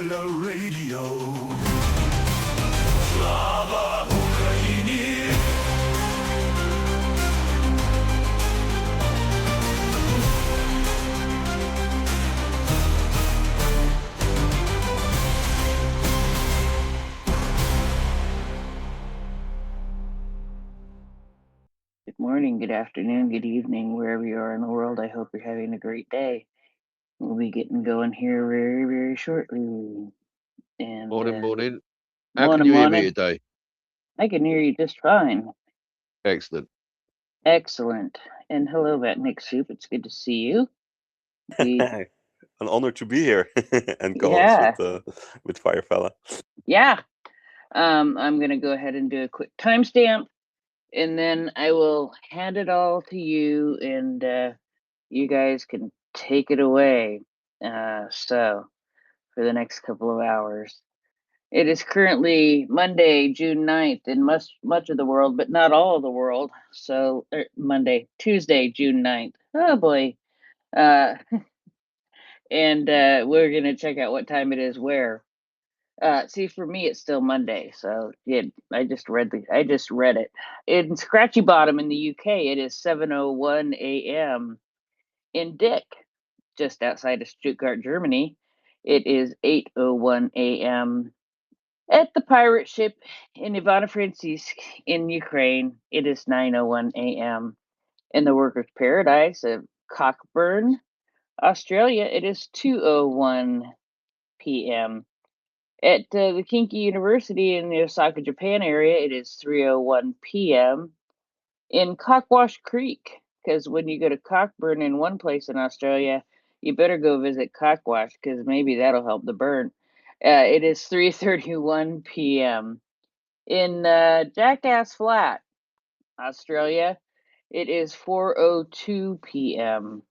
Killer Radio. Slava Ukraini! Good morning, good afternoon, good evening, wherever you are in the world. I hope you're having a great day. We'll be getting going here very, very shortly. And Morning. How can you hear me morning. today? I can hear you just fine. Excellent. Excellent. And hello, Vatniksoep. It's good to see you. An honor to be here and co-host with Firefella. Yeah. I'm gonna go ahead and do a quick timestamp, and then I will hand it all to you, and you guys can take it away. So for the next couple of hours. It is currently Monday, June 9th in much of the world, but not all of the world. So Tuesday, June 9th. Oh boy. And we're going to check out what time it is where. See, for me, it's still Monday. So yeah, I just read it. In Scratchy Bottom in the UK, it is 7:01 a.m. In Dick, just outside of Stuttgart, Germany, it is 8:01 a.m. At the pirate ship in Ivano-Frankivsk in Ukraine, it is 9:01 a.m. In the Workers' Paradise of Cockburn, Australia, it is 2:01 p.m. At the Kinky University in the Osaka, Japan area, it is 3:01 p.m. In Cockwash Creek, because when you go to Cockburn in one place in Australia, you better go visit Cockwash because maybe that'll help the burn. It is 3:31 p.m. In Jackass Flat, Australia, it is 4:02 p.m.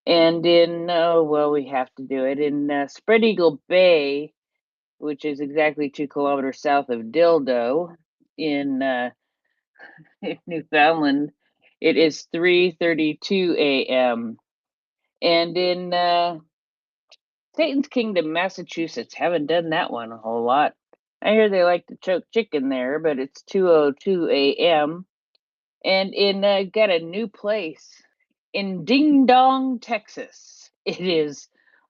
And in we have to do it in Spread Eagle Bay, which is exactly 2 kilometers south of Dildo in in Newfoundland. It is 3:32 a.m. And in Satan's Kingdom, Massachusetts, haven't done that one a whole lot. I hear they like to choke chicken there, but it's 2:02 a.m. And in got a new place in Ding Dong, Texas. It is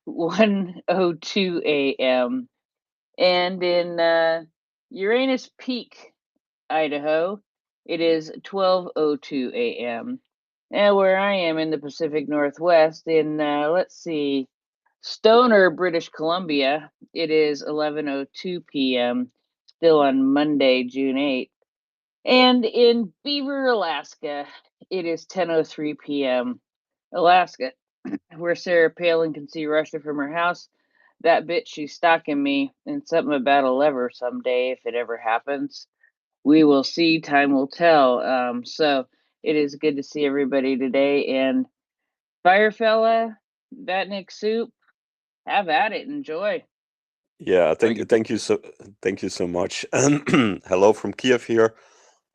1:02 a.m. And in Uranus Peak, Idaho, it is 12:02 a.m. And where I am in the Pacific Northwest, in let's see, Stoner, British Columbia, it is 11:02 p.m. Still on Monday, June 8th. And in Beaver, Alaska, it is 10:03 p.m. Alaska, where Sarah Palin can see Russia from her house. That bitch, she's stalking me, and something about a lever someday if it ever happens. We will see. Time will tell. So it is good to see everybody today. And Firefella, Vatniksoep, have at it. Enjoy. Yeah, thank you so much. Hello from Kiev here.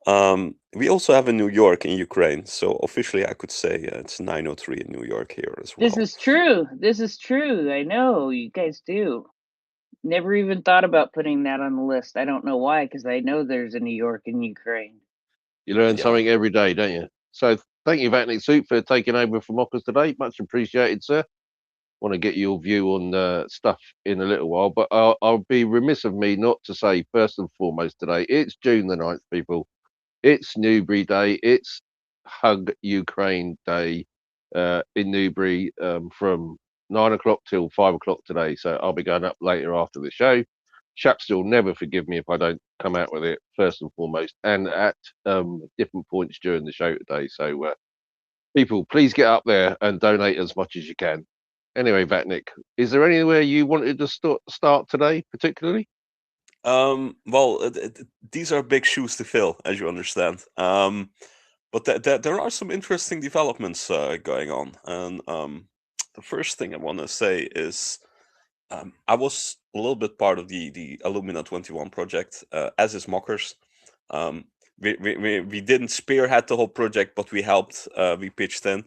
We also have in New York in Ukraine, so officially I could say it's 9:03 in New York here as well. This is true. I know you guys do. Never even thought about putting that on the list. I don't know why, because I know there's a New York in Ukraine. You learn something every day, don't you? So thank you, Vatniksoep, for taking over from Ockers today. Much appreciated, sir. Want to get your view on stuff in a little while, but I'll be remiss of me not to say, first and foremost today, it's June the 9th, people. It's Newbury Day. It's Hug Ukraine Day in Newbury from 9 o'clock till 5 o'clock today. So I'll be going up later after the show. Chaps will never forgive me if I don't come out with it first and foremost, and at different points during the show today. So people, please get up there and donate as much as you can. Anyway, Vatnik, is there anywhere you wanted to start today, particularly? Well, these are big shoes to fill, as you understand. But there are some interesting developments going on, and the first thing I want to say is I was a little bit part of the Alumina 21 project, as is Mockers. We didn't spearhead the whole project, but we helped. We pitched in,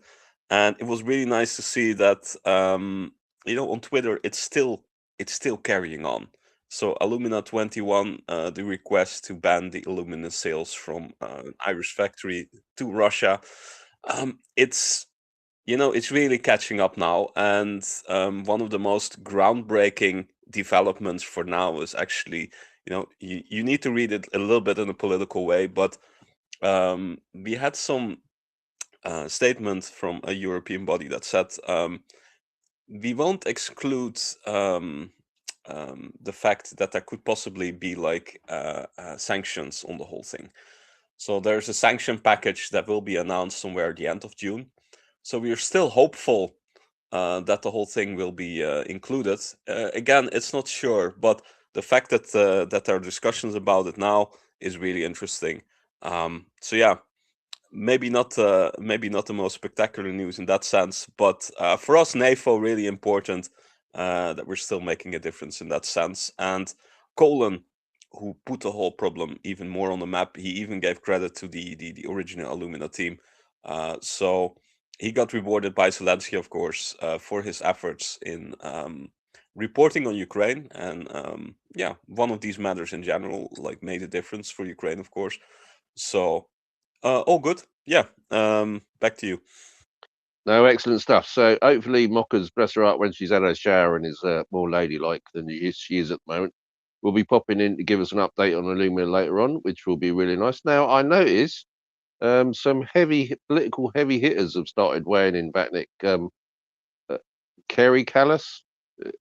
and it was really nice to see that on Twitter it's still it's still carrying on. So Alumina 21, the request to ban the alumina sales from an Irish factory to Russia, it's it's really catching up now. And one of the most groundbreaking developments for now is actually, you need to read it a little bit in a political way, but we had some statement from a European body that said we won't exclude the fact that there could possibly be like sanctions on the whole thing. So there's a sanction package that will be announced somewhere at the end of June. So we are still hopeful that the whole thing will be included. Again, it's not sure, but the fact that that there are discussions about it now is really interesting. So yeah, maybe not the most spectacular news in that sense, but for us, NAFO, really important that we're still making a difference in that sense. And Colin, who put the whole problem even more on the map, he even gave credit to the original Alumina team. So he got rewarded by Zelensky, of course, for his efforts in reporting on Ukraine. And yeah, one of these matters in general, like, made a difference for Ukraine, of course. So all good. Yeah. Back to you. No, excellent stuff. So hopefully Mockers, bless her heart, when she's had her shower and is more ladylike than she is at the moment, will be popping in to give us an update on Alumina later on, which will be really nice. Now, I notice some political heavy hitters have started weighing in, Vatnik. Kerry Callis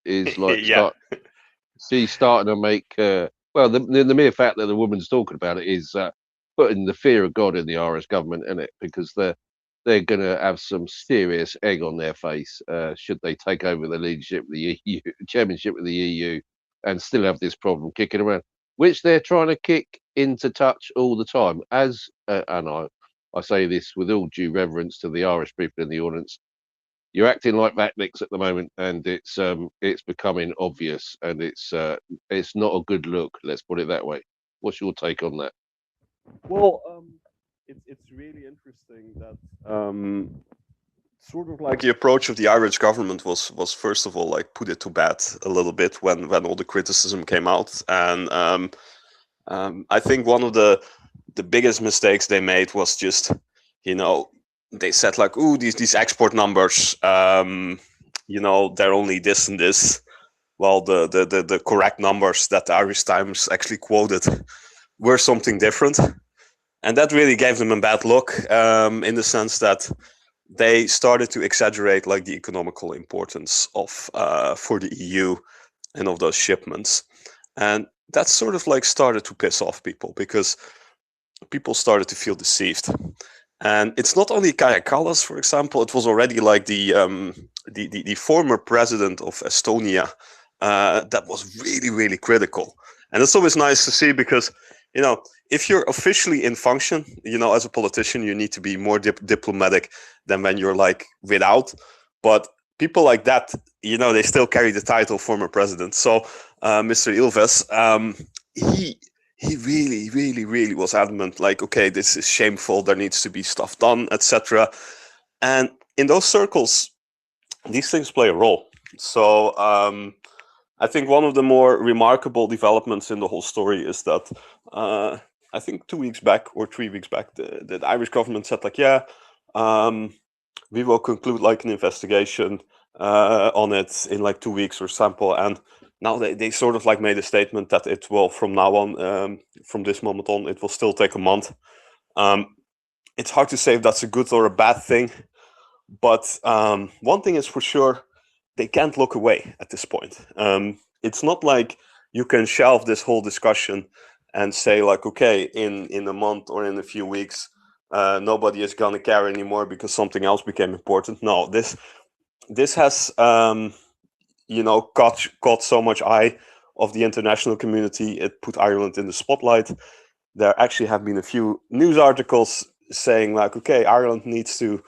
is like Yeah. she's starting to make well, the mere fact that the woman's talking about it is putting the fear of God in the Irish government, in it, because they're going to have some serious egg on their face should they take over the leadership of the EU, chairmanship of the EU, and still have this problem kicking around, which they're trying to kick into touch all the time. As and I say this with all due reverence to the Irish people in the audience, you're acting like Vatniks at the moment, and it's becoming obvious, and it's not a good look. Let's put it that way. What's your take on that? Well, it's really interesting that sort of like the approach of the Irish government was first of all like put it to bed a little bit when all the criticism came out, and I think one of the biggest mistakes they made was just, they said like, "Ooh, these export numbers, they're only this and this." Well, the correct numbers that the Irish Times actually quoted were something different, and that really gave them a bad look, in the sense that they started to exaggerate like the economical importance of for the EU and of those shipments, and that sort of like started to piss off people, because people started to feel deceived. And it's not only Kaja Kallas, for example. It was already like the former president of Estonia that was really, really critical. And it's always nice to see, because if you're officially in function, as a politician, you need to be more diplomatic than when you're like without. But people like that, they still carry the title former president. So Mr. Ilves, he really, really, really was adamant, like, okay, this is shameful, there needs to be stuff done, etc. And in those circles, these things play a role. So I think one of the more remarkable developments in the whole story is that I think 2 weeks back or 3 weeks back, the Irish government said like, yeah, we will conclude like an investigation on it in like 2 weeks or sample. And now they sort of like made a statement that it will, from now on, from this moment on, it will still take a month. It's hard to say if that's a good or a bad thing, but one thing is for sure, they can't look away at this point. It's not like you can shelve this whole discussion and say like, okay, in a month or in a few weeks, nobody is gonna care anymore because something else became important. No, this has caught so much eye of the international community. It put Ireland in the spotlight. There actually have been a few news articles saying like, okay, Ireland needs to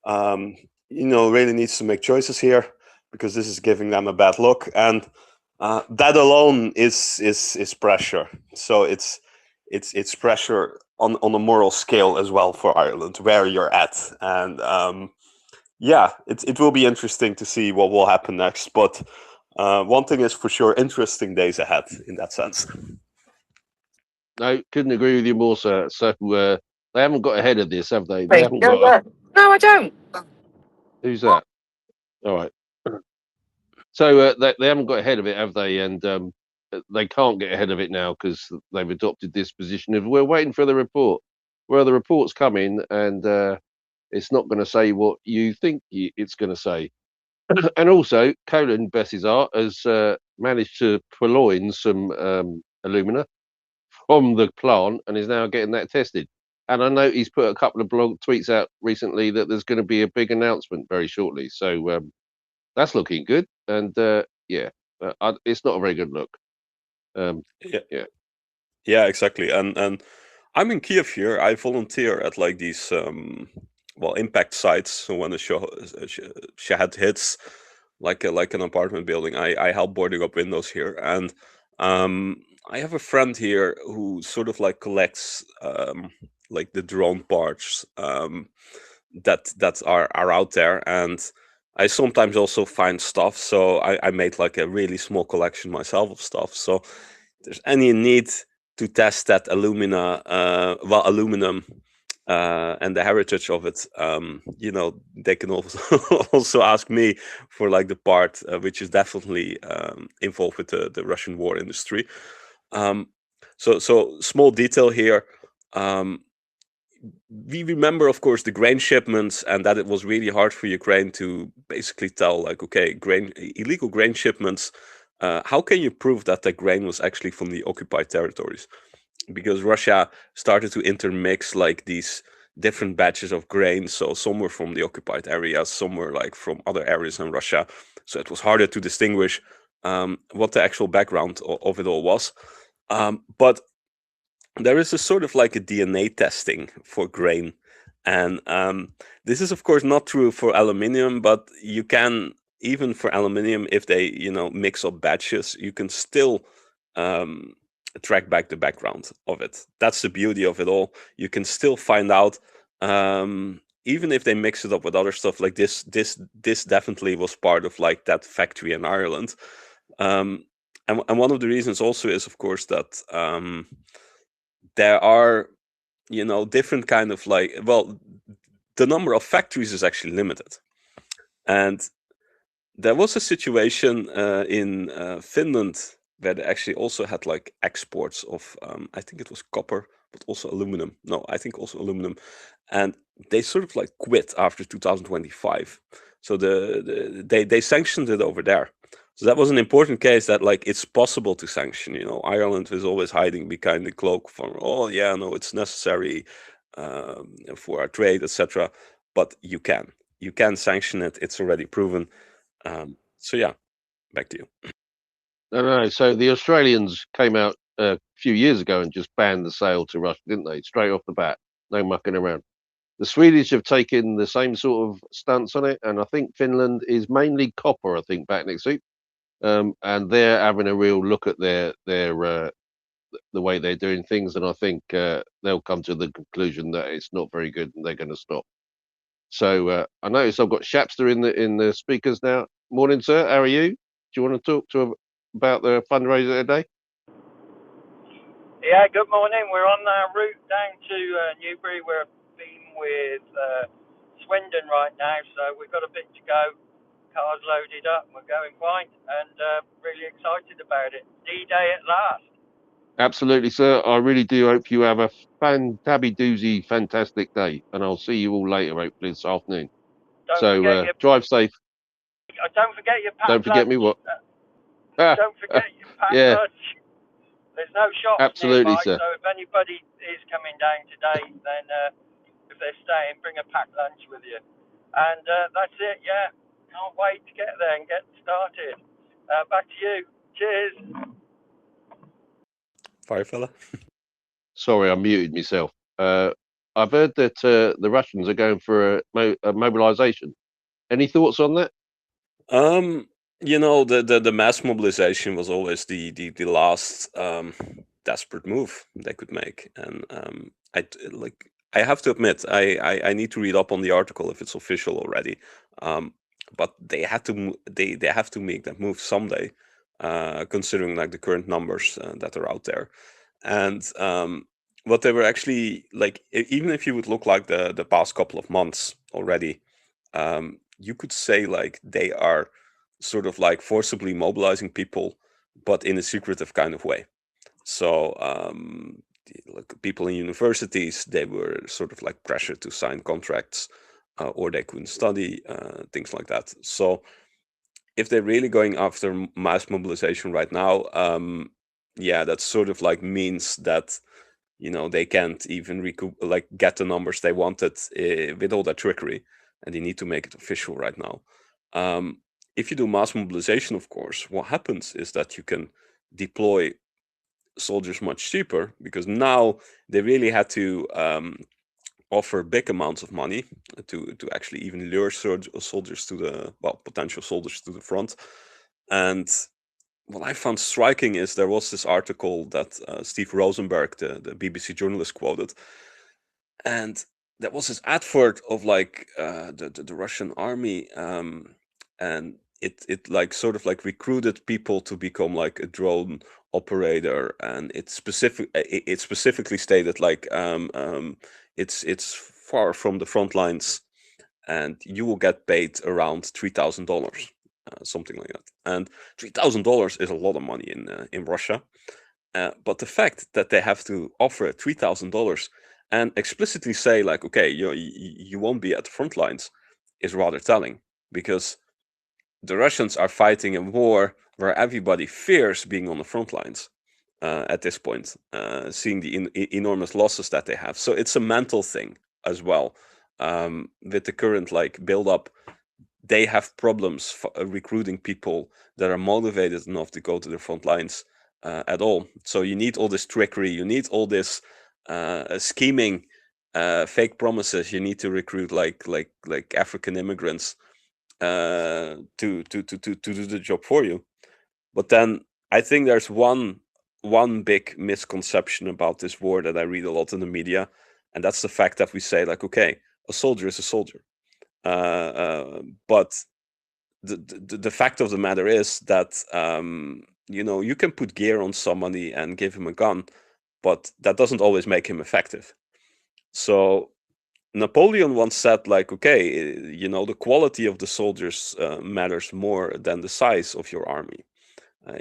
really needs to make choices here, because this is giving them a bad look, and that alone is pressure. So it's pressure on a moral scale as well for Ireland, where you're at. And yeah, it will be interesting to see what will happen next. But one thing is for sure, interesting days ahead in that sense. No, couldn't agree with you more, sir. So they haven't got ahead of this, have they? They haven't got. No, I don't. Who's that? All right. So they haven't got ahead of it, have they? And they can't get ahead of it now because they've adopted this position of we're waiting for the report. Well, the report's coming, and it's not going to say what you think it's going to say. And also, Colin Bessizar has managed to purloin some alumina from the plant and is now getting that tested. And I know he's put a couple of blog tweets out recently that there's going to be a big announcement very shortly. So that's looking good. And it's not a very good look. Yeah, exactly. And I'm in Kiev here. I volunteer at like these impact sites. So when the shahad hits, like an apartment building, I help boarding up windows here. And I have a friend here who sort of like collects like the drone parts that are out there, and I sometimes also find stuff. So I made like a really small collection myself of stuff. So if there's any need to test that aluminum and the heritage of it, they can also ask me for like the part which is definitely involved with the Russian war industry. So small detail here. We remember, of course, the grain shipments, and that it was really hard for Ukraine to basically tell, like, okay, illegal grain shipments. How can you prove that the grain was actually from the occupied territories? Because Russia started to intermix like these different batches of grain. So some were from the occupied areas, some were like from other areas in Russia. So it was harder to distinguish what the actual background of it all was. But there is a sort of like a DNA testing for grain. And this is, of course, not true for aluminium, but you can, even for aluminium, if they, mix up batches, you can still track back the background of it. That's the beauty of it all. You can still find out, even if they mix it up with other stuff like this definitely was part of like that factory in Ireland. And one of the reasons also is, of course, that there are, different kind of like, the number of factories is actually limited. And there was a situation in Finland where they actually also had like exports of, I think it was copper, but also aluminum. No, I think also aluminum. And they sort of like quit after 2025. So they sanctioned it over there. So that was an important case that like it's possible to sanction. Ireland was always hiding behind the cloak from, oh yeah, no, it's necessary for our trade, etc. But you can sanction it. It's already proven. So yeah, back to you. No. So the Australians came out a few years ago and just banned the sale to Russia, didn't they? Straight off the bat, no mucking around. The Swedish have taken the same sort of stance on it, and I think Finland is mainly copper. I think Vatniksoep, and they're having a real look at their the way they're doing things, and I think they'll come to the conclusion that it's not very good, and they're going to stop. So I notice I've got Shapster in the speakers now. Morning, sir. How are you? Do you want to talk about the fundraiser today? Yeah, good morning. We're on our route down to Newbury. We're being with Swindon right now, so we've got a bit to go. Cars loaded up. We're going fine and really excited about it. D-Day at last. Absolutely, sir. I really do hope you have a tabby-doozy, fantastic day, and I'll see you all later, hopefully this afternoon. Drive safe. Don't forget your packed Don't forget lunch. me what? Don't forget your packed lunch. There's no shops absolutely, nearby, sir. so if anybody is coming down today, then if they're staying, bring a packed lunch with you. And that's it, yeah. Can't wait to get there and get started. Back to you. Cheers. Fire fella. Sorry, I muted myself. I've heard that the Russians are going for a mobilization. Any thoughts on that? The mass mobilization was always the last desperate move they could make, and I have to admit I need to read up on the article if it's official already. but they have to make that move someday, considering like the current numbers that are out there. And what they were actually like, even if you would look like the past couple of months already, you could say like they are sort of like forcibly mobilizing people, but in a secretive kind of way. So like people in universities, they were sort of like pressured to sign contracts, or they couldn't study, things like that. So if they're really going after mass mobilization right now, yeah, that sort of like means that, you know, they can't even like get the numbers they wanted with all that trickery, and they need to make it official right now. If you do mass mobilization, of course, what happens is that you can deploy soldiers much cheaper, because now they really had to offer big amounts of money to actually even lure soldiers to the, well, potential soldiers to the front. And what I found striking is there was this article that Steve Rosenberg, the BBC journalist, quoted, and there was this advert of like the Russian army, and it like sort of like recruited people to become like a drone operator, and it specifically stated like it's far from the front lines, and you will get paid around $3,000, something like that. And $3,000 is a lot of money in Russia. But the fact that they have to offer $3,000 and explicitly say like, okay, you won't be at the front lines, is rather telling, because the Russians are fighting a war where everybody fears being on the front lines at this point, seeing the enormous losses that they have. So it's a mental thing as well. With the current like build-up, they have problems recruiting people that are motivated enough to go to the front lines at all. So you need all this trickery, you need all this scheming, fake promises. You need to recruit like African immigrants to do the job for you. But then I think there's one big misconception about this war that I read a lot in the media, and that's the fact that we say like, okay, a soldier is a soldier, but the fact of the matter is that you know, you can put gear on somebody and give him a gun, but that doesn't always make him effective. So Napoleon once said like, okay, you know, the quality of the soldiers matters more than the size of your army.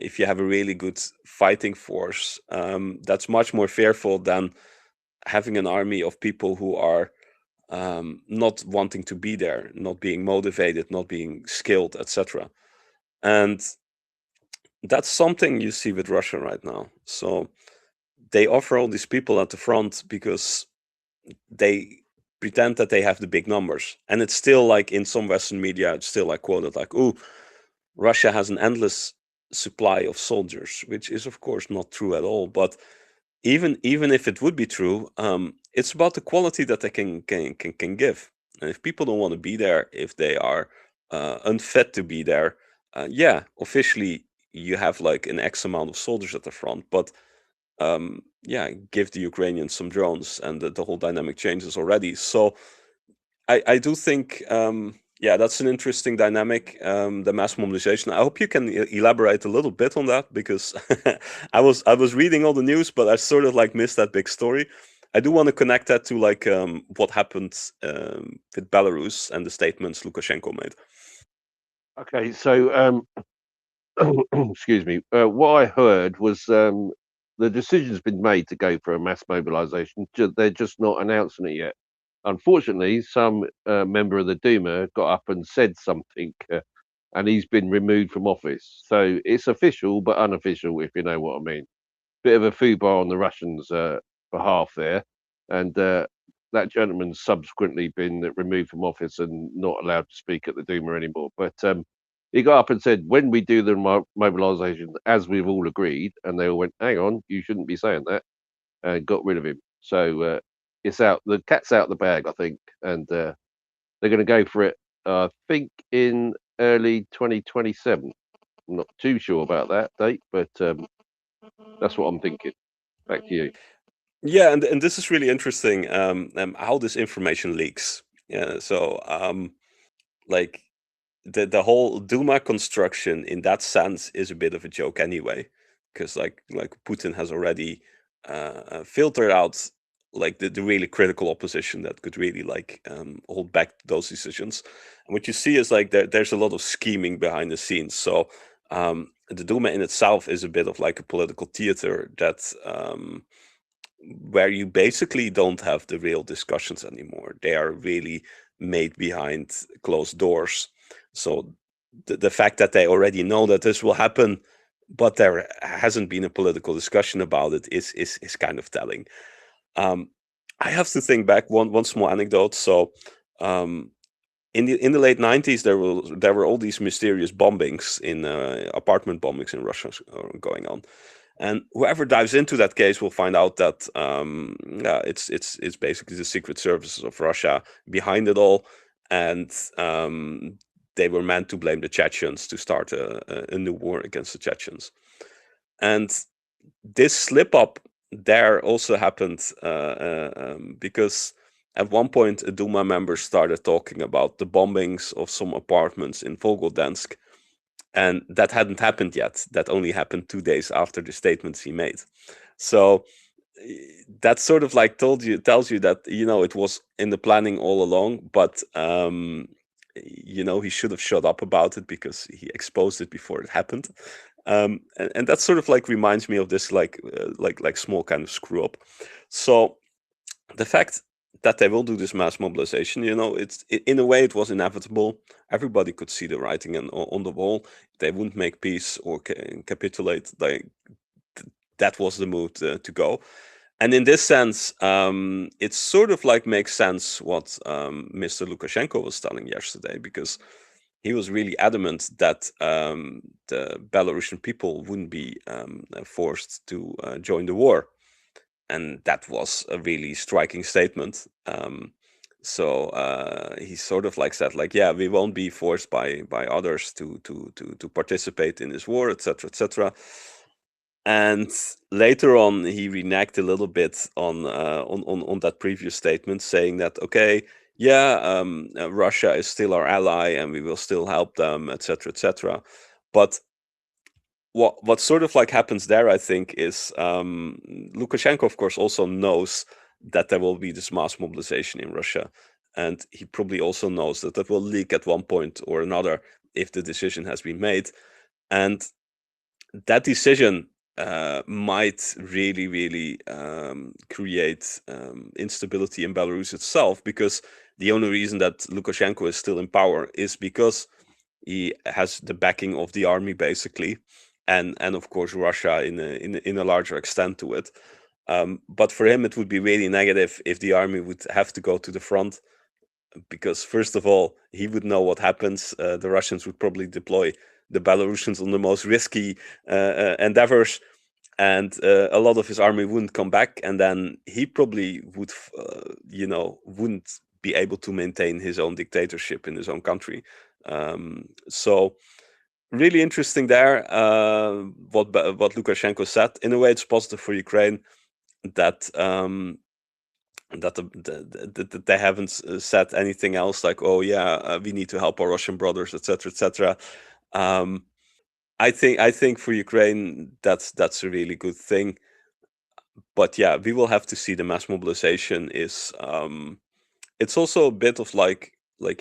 If you have a really good fighting force, that's much more fearful than having an army of people who are not wanting to be there, not being motivated, not being skilled, etc. And that's something you see with Russia right now. So they offer all these people at the front because they pretend that they have the big numbers. And it's still like in some Western media, it's still like quoted like, oh, Russia has an endless supply of soldiers, which is of course not true at all. But even if it would be true, it's about the quality that they can give. And if people don't want to be there, if they are unfit to be there, yeah, officially you have like an X amount of soldiers at the front, but yeah, give the Ukrainians some drones, and the whole dynamic changes already. So I do think, yeah, that's an interesting dynamic, the mass mobilization. I hope you can elaborate a little bit on that, because I was reading all the news, but I sort of like missed that big story. I do want to connect that to like what happened with Belarus and the statements Lukashenko made. Okay, so excuse me. What I heard was the decision's been made to go for a mass mobilization. They're just not announcing it yet. Unfortunately, some member of the Duma got up and said something, and he's been removed from office. So it's official but unofficial, if you know what I mean. Bit of a foobar on the Russians' behalf there, and that gentleman's subsequently been removed from office and not allowed to speak at the Duma anymore. But he got up and said, when we do the mobilization, as we've all agreed, and they all went, hang on, you shouldn't be saying that, and got rid of him. So it's out, the cat's out the bag, I think, and they're going to go for it, I think, in early 2027. I'm not too sure about that date, but that's what I'm thinking. Back to you. Yeah, and this is really interesting, how this information leaks. Yeah, so like the whole Duma construction in that sense is a bit of a joke anyway, because like Putin has already filtered out like the really critical opposition that could really like hold back those decisions. And what you see is like there's a lot of scheming behind the scenes. So the Duma in itself is a bit of like a political theater that where you basically don't have the real discussions anymore. They are really made behind closed doors. So the fact that they already know that this will happen, but there hasn't been a political discussion about it is kind of telling. I have to think back one small anecdote. So in the late 90s, there were all these mysterious bombings in apartment bombings in Russia going on. And whoever dives into that case will find out that yeah, it's basically the secret services of Russia behind it all, and they were meant to blame the Chechens to start a new war against the Chechens. And this slip up there also happened because at one point a Duma member started talking about the bombings of some apartments in Volgodonsk. And that hadn't happened yet. That only happened 2 days after the statements he made. So that sort of like tells you that, you know, it was in the planning all along, but you know, he should have shut up about it because he exposed it before it happened. And that sort of like reminds me of this like small kind of screw up. So the fact that they will do this mass mobilization, you know, in a way it was inevitable. Everybody could see the writing on the wall. They wouldn't make peace or capitulate. That was the mood to go. And in this sense, it sort of like makes sense what Mr. Lukashenko was telling yesterday, because he was really adamant that the Belarusian people wouldn't be forced to join the war. And that was a really striking statement. So he sort of like said, like, yeah, we won't be forced by others to participate in this war, etc., etc. And later on, he reneged a little bit on that previous statement, saying that okay, yeah, Russia is still our ally, and we will still help them, etc., etc. But what sort of like happens there, I think, is Lukashenko, of course, also knows that there will be this mass mobilization in Russia, and he probably also knows that it will leak at one point or another if the decision has been made, and that decision might really create instability in Belarus itself, because the only reason that Lukashenko is still in power is because he has the backing of the army, basically, and of course Russia in a larger extent to it. But for him, it would be really negative if the army would have to go to the front, because first of all, he would know what happens. The Russians would probably deploy the Belarusians on the most risky endeavors, and a lot of his army wouldn't come back, and then he probably would, wouldn't be able to maintain his own dictatorship in his own country. So really interesting there, what Lukashenko said. In a way, it's positive for Ukraine that that they haven't said anything else like, oh yeah, we need to help our Russian brothers, etc., etc. I think for Ukraine that's a really good thing. But yeah, we will have to see. The mass mobilization is it's also a bit of like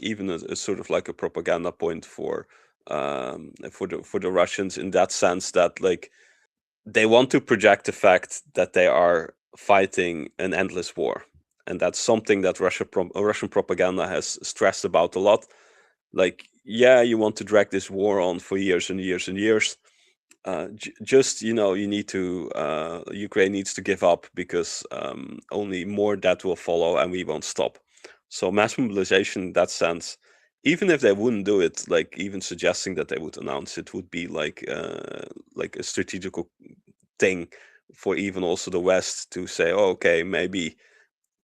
even a sort of like a propaganda point for the Russians, in that sense that like they want to project the fact that they are fighting an endless war, and that's something that Russian propaganda has stressed about a lot. Like, yeah, you want to drag this war on for years and years and years. Just, you need to Ukraine needs to give up, because only more death will follow and we won't stop. So mass mobilization in that sense, even if they wouldn't do it, like even suggesting that they would announce it would be like a strategical thing for even also the West to say, oh, okay, maybe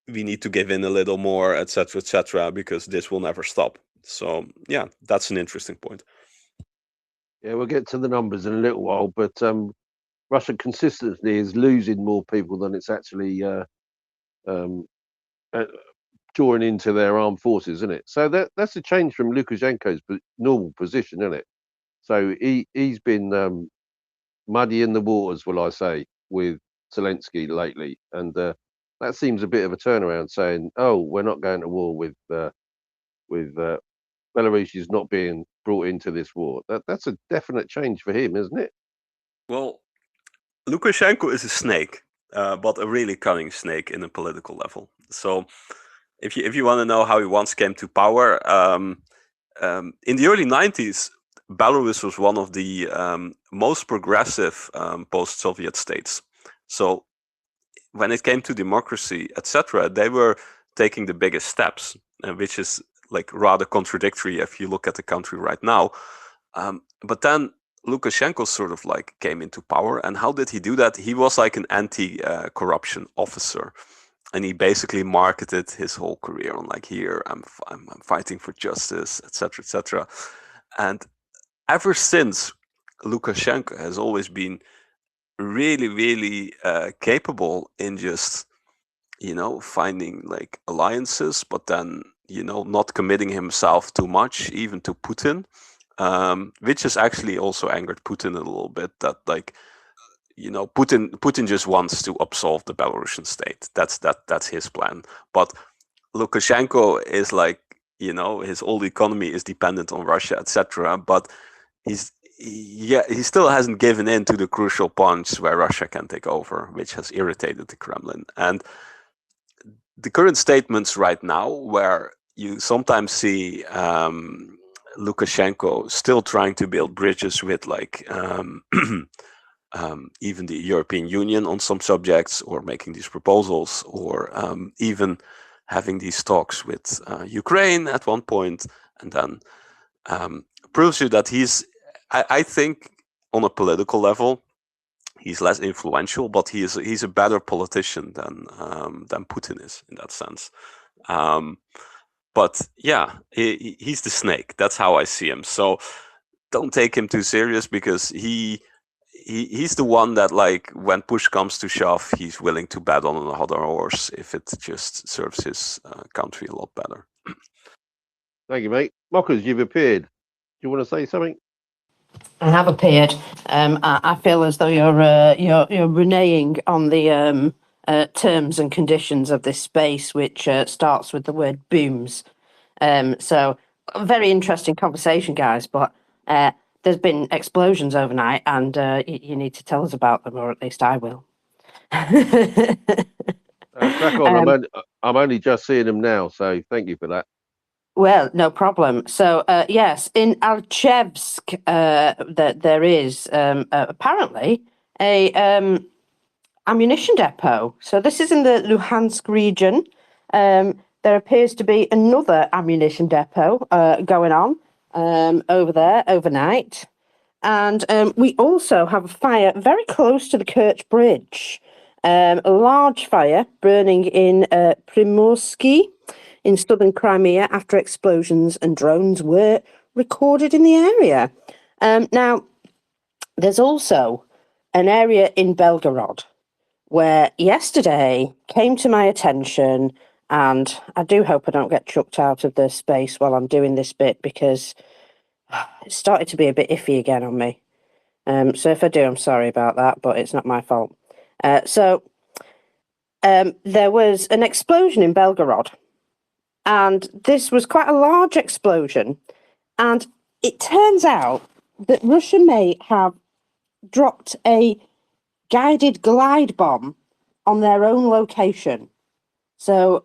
we need to give in a little more, etc., because this will never stop. So yeah, that's an interesting point. Yeah, we'll get to the numbers in a little while, but Russia consistently is losing more people than it's actually drawing into their armed forces, isn't it? So that's a change from Lukashenko's normal position, isn't it? So he's been muddying the waters, will I say, with Zelensky lately, and that seems a bit of a turnaround, saying, "Oh, we're not going to war with Belarus is not being brought into this war." That's a definite change for him, isn't it? Well, Lukashenko is a snake, but a really cunning snake in a political level. So, if you want to know how he once came to power, in the early 90s, Belarus was one of the most progressive post-Soviet states. So, when it came to democracy, etc., they were taking the biggest steps, which is like rather contradictory if you look at the country right now. But then Lukashenko sort of like came into power, and how did he do that? He was like an anti-corruption officer, and he basically marketed his whole career on like, here I'm fighting for justice, etc., etc. And ever since, Lukashenko has always been really, really capable in just, finding like alliances, but then, not committing himself too much, even to Putin, which has actually also angered Putin a little bit. That like, Putin just wants to absolve the Belarusian state. That's his plan. But Lukashenko is like, his whole economy is dependent on Russia, etc. But he still hasn't given in to the crucial punch where Russia can take over, which has irritated the Kremlin. And the current statements right now, where you sometimes see Lukashenko still trying to build bridges with like even the European Union on some subjects, or making these proposals, or even having these talks with Ukraine at one point, and then proves you that I think on a political level, he's less influential, but he's a better politician than Putin is in that sense. But yeah, he's the snake. That's how I see him. So don't take him too serious, because he's the one that, like, when push comes to shove, he's willing to bet on another horse if it just serves his country a lot better. Thank you, mate. Mockers, you've appeared. Do you want to say something? I have appeared. I feel as though you're reneging on the terms and conditions of this space, which starts with the word booms. So, a very interesting conversation, guys. But there's been explosions overnight, and you need to tell us about them, or at least I will. Crack on. I'm only just seeing them now, so thank you for that. Well, no problem. So, yes, in Alchevsk, there is apparently a ammunition depot. So this is in the Luhansk region. There appears to be another ammunition depot going on over there overnight. And we also have a fire very close to the Kerch Bridge. A large fire burning in Primorsky in southern Crimea after explosions and drones were recorded in the area. Now, there's also an area in Belgorod where yesterday came to my attention, and I do hope I don't get chucked out of the space while I'm doing this bit, because it started to be a bit iffy again on me. So if I do, I'm sorry about that, but it's not my fault. So there was an explosion in Belgorod, and this was quite a large explosion. And it turns out that Russia may have dropped a guided glide bomb on their own location. So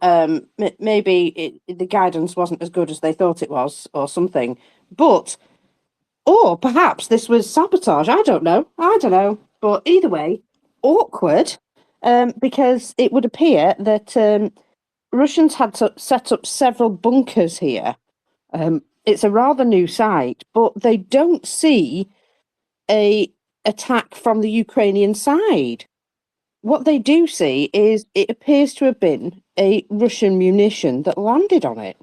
maybe the guidance wasn't as good as they thought it was, or something. Or perhaps this was sabotage. I don't know. But either way, awkward, because it would appear that Russians had to set up several bunkers here. It's a rather new site, but they don't see a attack from the Ukrainian side. What they do see is it appears to have been a Russian munition that landed on it,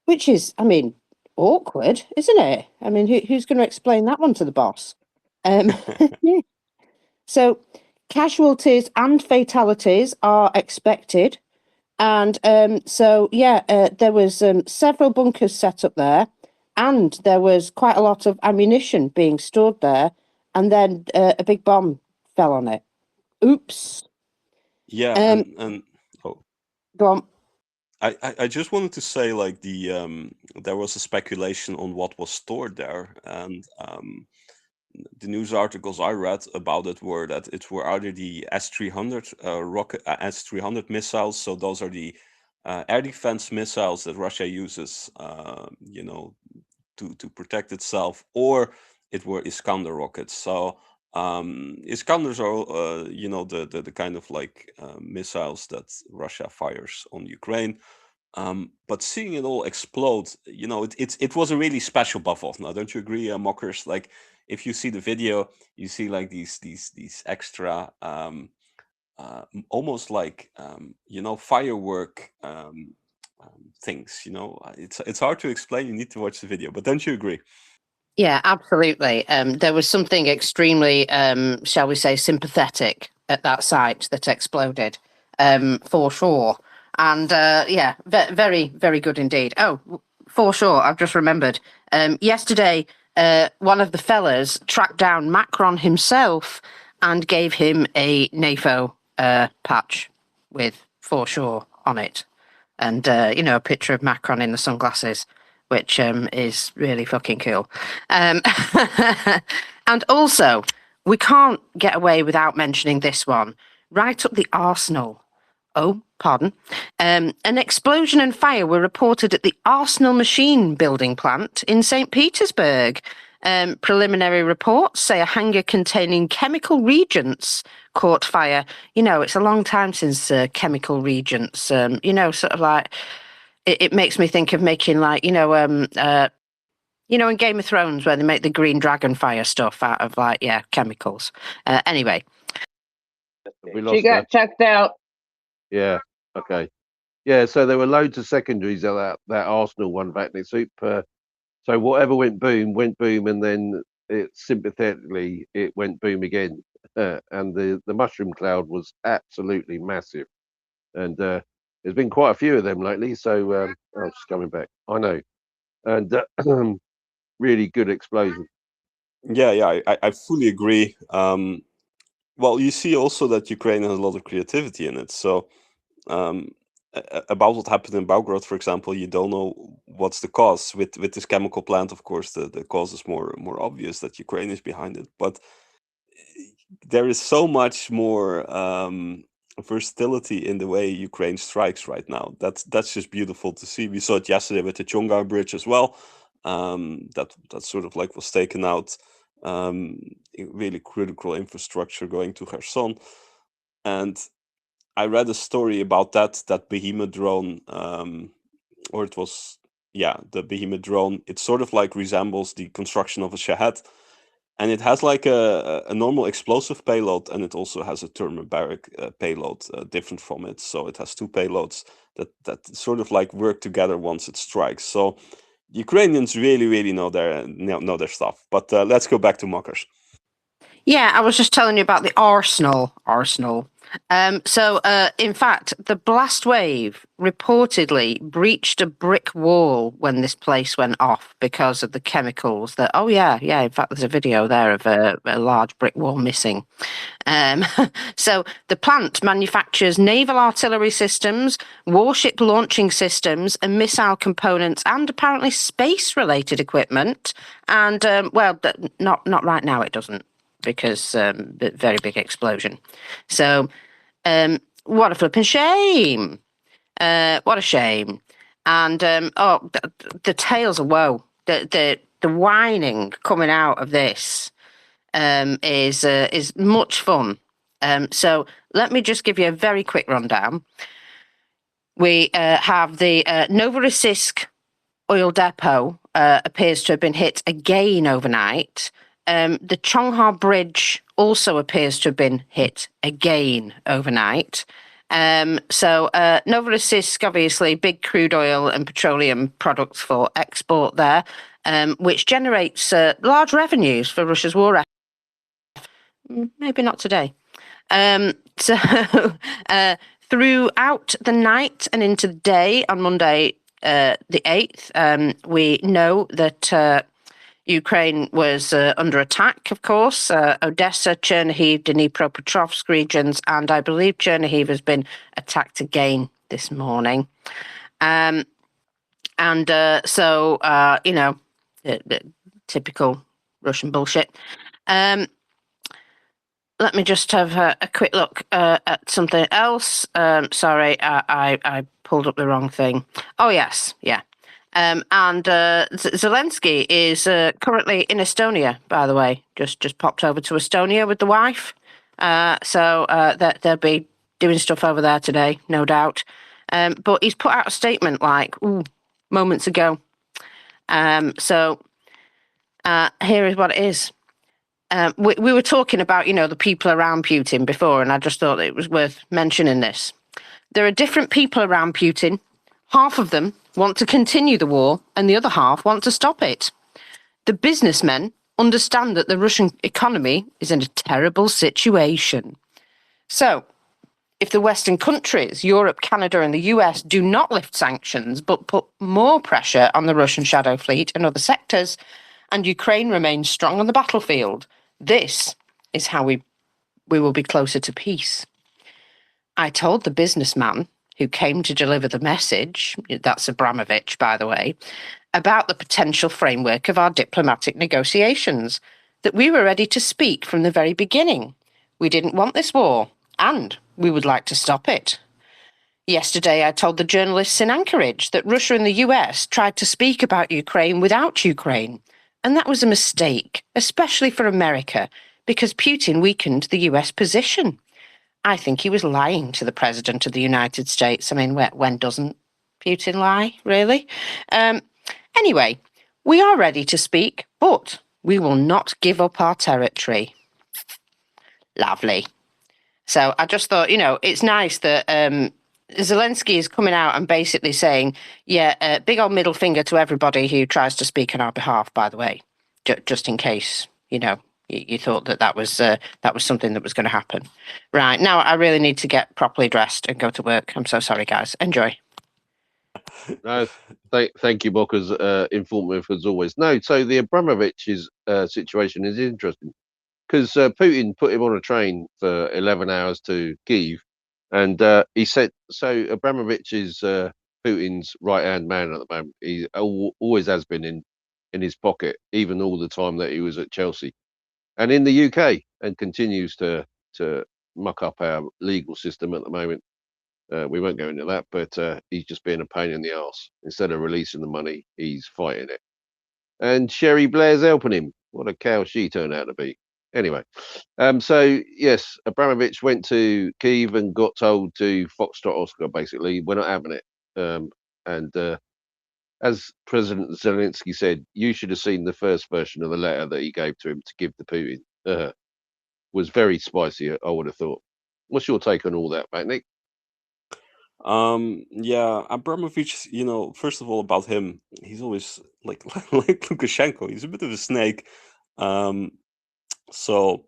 which is, I mean, awkward, isn't it? I mean, who's going to explain that one to the boss? Yeah. So casualties and fatalities are expected, And there was several bunkers set up there, and there was quite a lot of ammunition being stored there, and then a big bomb fell on it. Oops. Yeah, and oh, Go on. I just wanted to say, like, there was a speculation on what was stored there, and the news articles I read about it were that it were either the S-300 rocket S-300 missiles, so those are the air defense missiles that Russia uses, to protect itself, or it were Iskander rockets. So Iskanders are, the kind of like missiles that Russia fires on Ukraine. But seeing it all explode, it was a really special buff-off. Now, don't you agree, Mockers? Like, if you see the video, you see like these extra, almost like firework things. It's hard to explain. You need to watch the video. But don't you agree? Yeah, absolutely. There was something extremely, shall we say, sympathetic at that site that exploded, for sure. And very, very good indeed. Oh, for sure. I've just remembered. Yesterday, one of the fellas tracked down Macron himself and gave him a NAFO patch with "for sure" on it, and a picture of Macron in the sunglasses, which is really fucking cool. And also, we can't get away without mentioning this one. Right up the arsenal. Oh, pardon. An explosion and fire were reported at the Arsenal machine building plant in St. Petersburg. Preliminary reports say a hangar containing chemical reagents caught fire. It's a long time since chemical reagents, sort of like, it makes me think of making like, in Game of Thrones where they make the green dragon fire stuff out of like, chemicals. Anyway. We lost She got chucked out. Yeah. Okay. Yeah. So there were loads of secondaries at that Arsenal one, Vatniksoep. So whatever went boom, and then it sympathetically it went boom again. And the mushroom cloud was absolutely massive. And there's been quite a few of them lately. So just coming back. I know. And really good explosion. Yeah, I fully agree. Well, you see also that Ukraine has a lot of creativity in it. So about what happened in Belgrade, for example, you don't know what's the cause. With this chemical plant, of course, the cause is more obvious, that Ukraine is behind it. But there is so much more versatility in the way Ukraine strikes right now. That's just beautiful to see. We saw it yesterday with the Chongar Bridge as well. That sort of like was taken out. Really critical infrastructure going to Kherson. And I read a story about that behemoth drone, or it was, the behemoth drone. It sort of like resembles the construction of a Shahed, and it has like a normal explosive payload, and it also has a thermobaric payload, different from it. So it has two payloads that sort of like work together once it strikes. So Ukrainians really know their stuff. But let's go back to Mockers. Yeah, I was just telling you about the Arsenal. In fact, the blast wave reportedly breached a brick wall when this place went off because of the chemicals that, in fact, there's a video there of a large brick wall missing. So the plant manufactures naval artillery systems, warship launching systems, and missile components, and apparently space-related equipment. And, not right now, it doesn't, because very big explosion. So what a flipping shame. What a shame. And the tales of woe, the whining coming out of this is much fun. So let me just give you a very quick rundown. We have the Novorossiysk oil depot appears to have been hit again overnight. The Chonghar Bridge also appears to have been hit again overnight. Novorossiysk, obviously, big crude oil and petroleum products for export there, which generates large revenues for Russia's war effort. Maybe not today. throughout the night and into the day on Monday, the 8th, we know that Ukraine was under attack, of course. Odessa, Chernihiv, Dnipropetrovsk regions, and I believe Chernihiv has been attacked again this morning. Typical Russian bullshit. Let me just have a quick look at something else. Sorry, I pulled up the wrong thing. Oh, yes, yeah. Zelensky is currently in Estonia, by the way. Just popped over to Estonia with the wife. So they'll be doing stuff over there today, no doubt. But he's put out a statement moments ago. So here is what it is. We were talking about, the people around Putin before, and I just thought it was worth mentioning this. There are different people around Putin. Half of them want to continue the war, and the other half want to stop it. The businessmen understand that the Russian economy is in a terrible situation. So, if the Western countries, Europe, Canada, and the US, do not lift sanctions but put more pressure on the Russian shadow fleet and other sectors, and Ukraine remains strong on the battlefield, this is how we will be closer to peace. I told the businessman who came to deliver the message, that's Abramovich, by the way, about the potential framework of our diplomatic negotiations, that we were ready to speak from the very beginning. We didn't want this war, and we would like to stop it. Yesterday, I told the journalists in Anchorage that Russia and the US tried to speak about Ukraine without Ukraine, and that was a mistake, especially for America, because Putin weakened the US position. I think he was lying to the President of the United States. I mean, when doesn't Putin lie, really? Anyway, we are ready to speak, but we will not give up our territory. Lovely. So I just thought, it's nice that Zelensky is coming out and basically saying, big old middle finger to everybody who tries to speak on our behalf, by the way, just in case, you thought that was something that was going to happen. Right, now I really need to get properly dressed and go to work. I'm so sorry, guys. Enjoy. No, thank you, Bockers. Informative as always. No, so the Abramovich's situation is interesting because Putin put him on a train for 11 hours to Kyiv, and he said so. Abramovich is Putin's right-hand man at the moment. He always has been in his pocket, even all the time that he was at Chelsea and in the UK, and continues to muck up our legal system at the moment. We won't go into that, but he's just being a pain in the arse. Instead of releasing the money, he's fighting it. And Sherry Blair's helping him. What a cow she turned out to be. Anyway, so yes, Abramovich went to Kyiv and got told to Foxtrot Oscar, basically, we're not having it. And as President Zelensky said, you should have seen the first version of the letter that he gave to him to give to Putin. Was very spicy, I would have thought. What's your take on all that, Vatnik? Yeah, Abramovich, first of all about him, he's always like like Lukashenko. He's a bit of a snake. So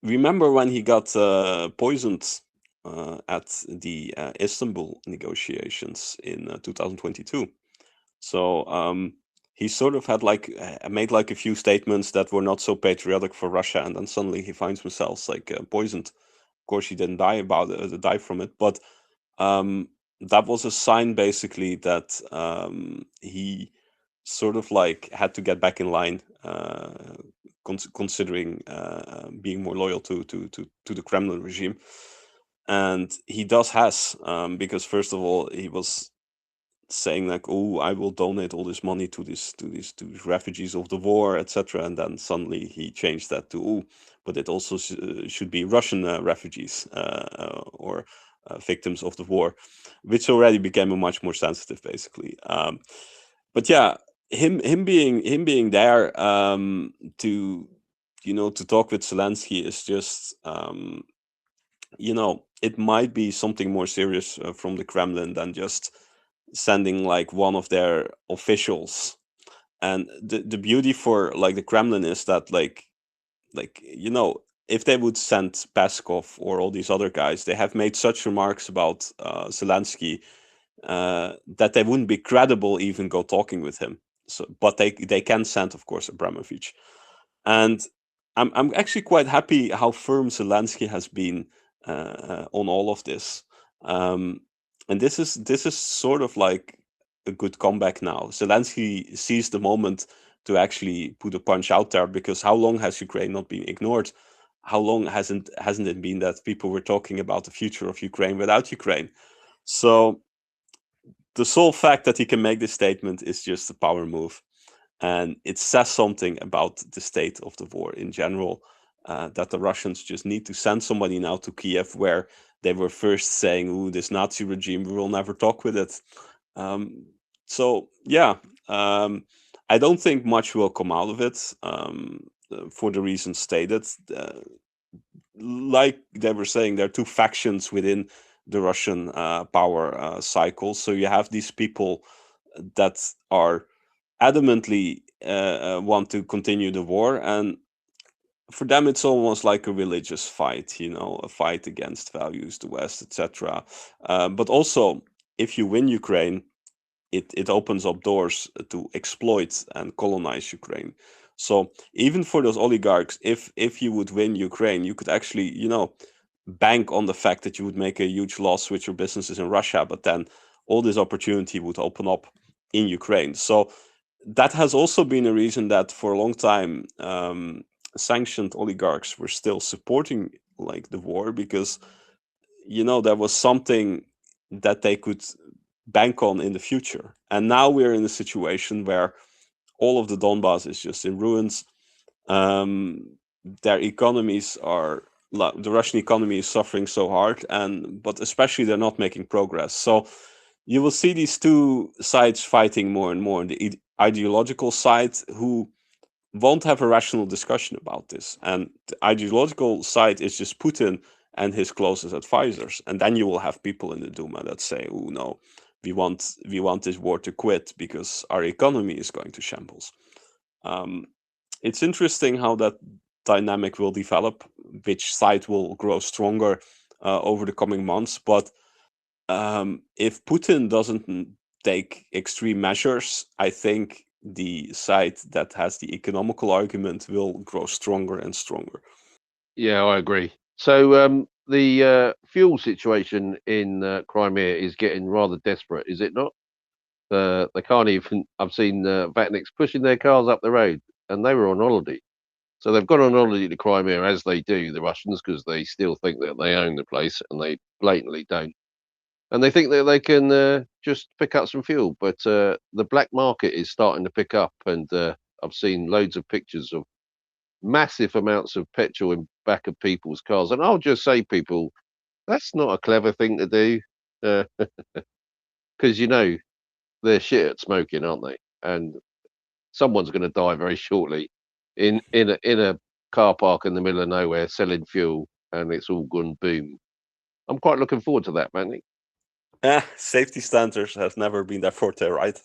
remember when he got poisoned at the Istanbul negotiations in 2022. So he sort of had made a few statements that were not so patriotic for Russia, and then suddenly he finds himself poisoned. Of course, he didn't die from it, but that was a sign basically that he sort of had to get back in line, considering being more loyal to the Kremlin regime. And he has because first of all he was saying oh, I will donate all this money to these refugees of the war, etc. And then suddenly he changed that to but it also should be Russian refugees or victims of the war, which already became a much more sensitive, basically. But yeah, him being there to to talk with Zelensky is just it might be something more serious from the Kremlin than just sending one of their officials. And the beauty for the Kremlin is that if they would send Peskov or all these other guys, they have made such remarks about Zelensky that they wouldn't be credible even go talking with him. So, but they can send, of course, Abramovich. And I'm actually quite happy how firm Zelensky has been on all of this. And this is sort of like a good comeback now. Zelensky sees the moment to actually put a punch out there, because how long has Ukraine not been ignored? How long hasn't it been that people were talking about the future of Ukraine without Ukraine? So the sole fact that he can make this statement is just a power move. And it says something about the state of the war in general, that the Russians just need to send somebody now to Kiev, where they were first saying, "Ooh, this Nazi regime, we will never talk with it." So yeah, I don't think much will come out of it, for the reasons stated. Like they were saying, there are two factions within the Russian power cycle. So you have these people that are adamantly want to continue the war, and for them it's almost like a religious fight, a fight against values, the West, etc. But also, if you win Ukraine, it opens up doors to exploit and colonize Ukraine. So even for those oligarchs, if you would win Ukraine, you could actually, bank on the fact that you would make a huge loss with your businesses in Russia, but then all this opportunity would open up in Ukraine. So that has also been a reason that for a long time sanctioned oligarchs were still supporting like the war, because there was something that they could bank on in the future. And now we're in a situation where all of the Donbass is just in ruins. Their economies are, the Russian economy is suffering so hard, but especially they're not making progress. So you will see these two sides fighting more and more. The ideological side, who won't have a rational discussion about this, and the ideological side is just Putin and his closest advisors. And then you will have people in the Duma that say, "Oh no, we want this war to quit because our economy is going to shambles." It's interesting how that dynamic will develop, which side will grow stronger over the coming months. But if Putin doesn't take extreme measures, I think the side that has the economical argument will grow stronger and stronger. Yeah, I agree. So the fuel situation in Crimea is getting rather desperate, is it not? They can't even. I've seen Vatniks pushing their cars up the road, and they were on holiday. So they've gone on holiday to Crimea, as they do, the Russians, because they still think that they own the place, and they blatantly don't. And they think that they can just pick up some fuel, but the black market is starting to pick up, and I've seen loads of pictures of massive amounts of petrol in back of people's cars. And I'll just say, people, that's not a clever thing to do, because they're shit at smoking, aren't they? And someone's going to die very shortly in a car park in the middle of nowhere selling fuel, and it's all gone boom. I'm quite looking forward to that, man. Safety standards have never been their forte, right?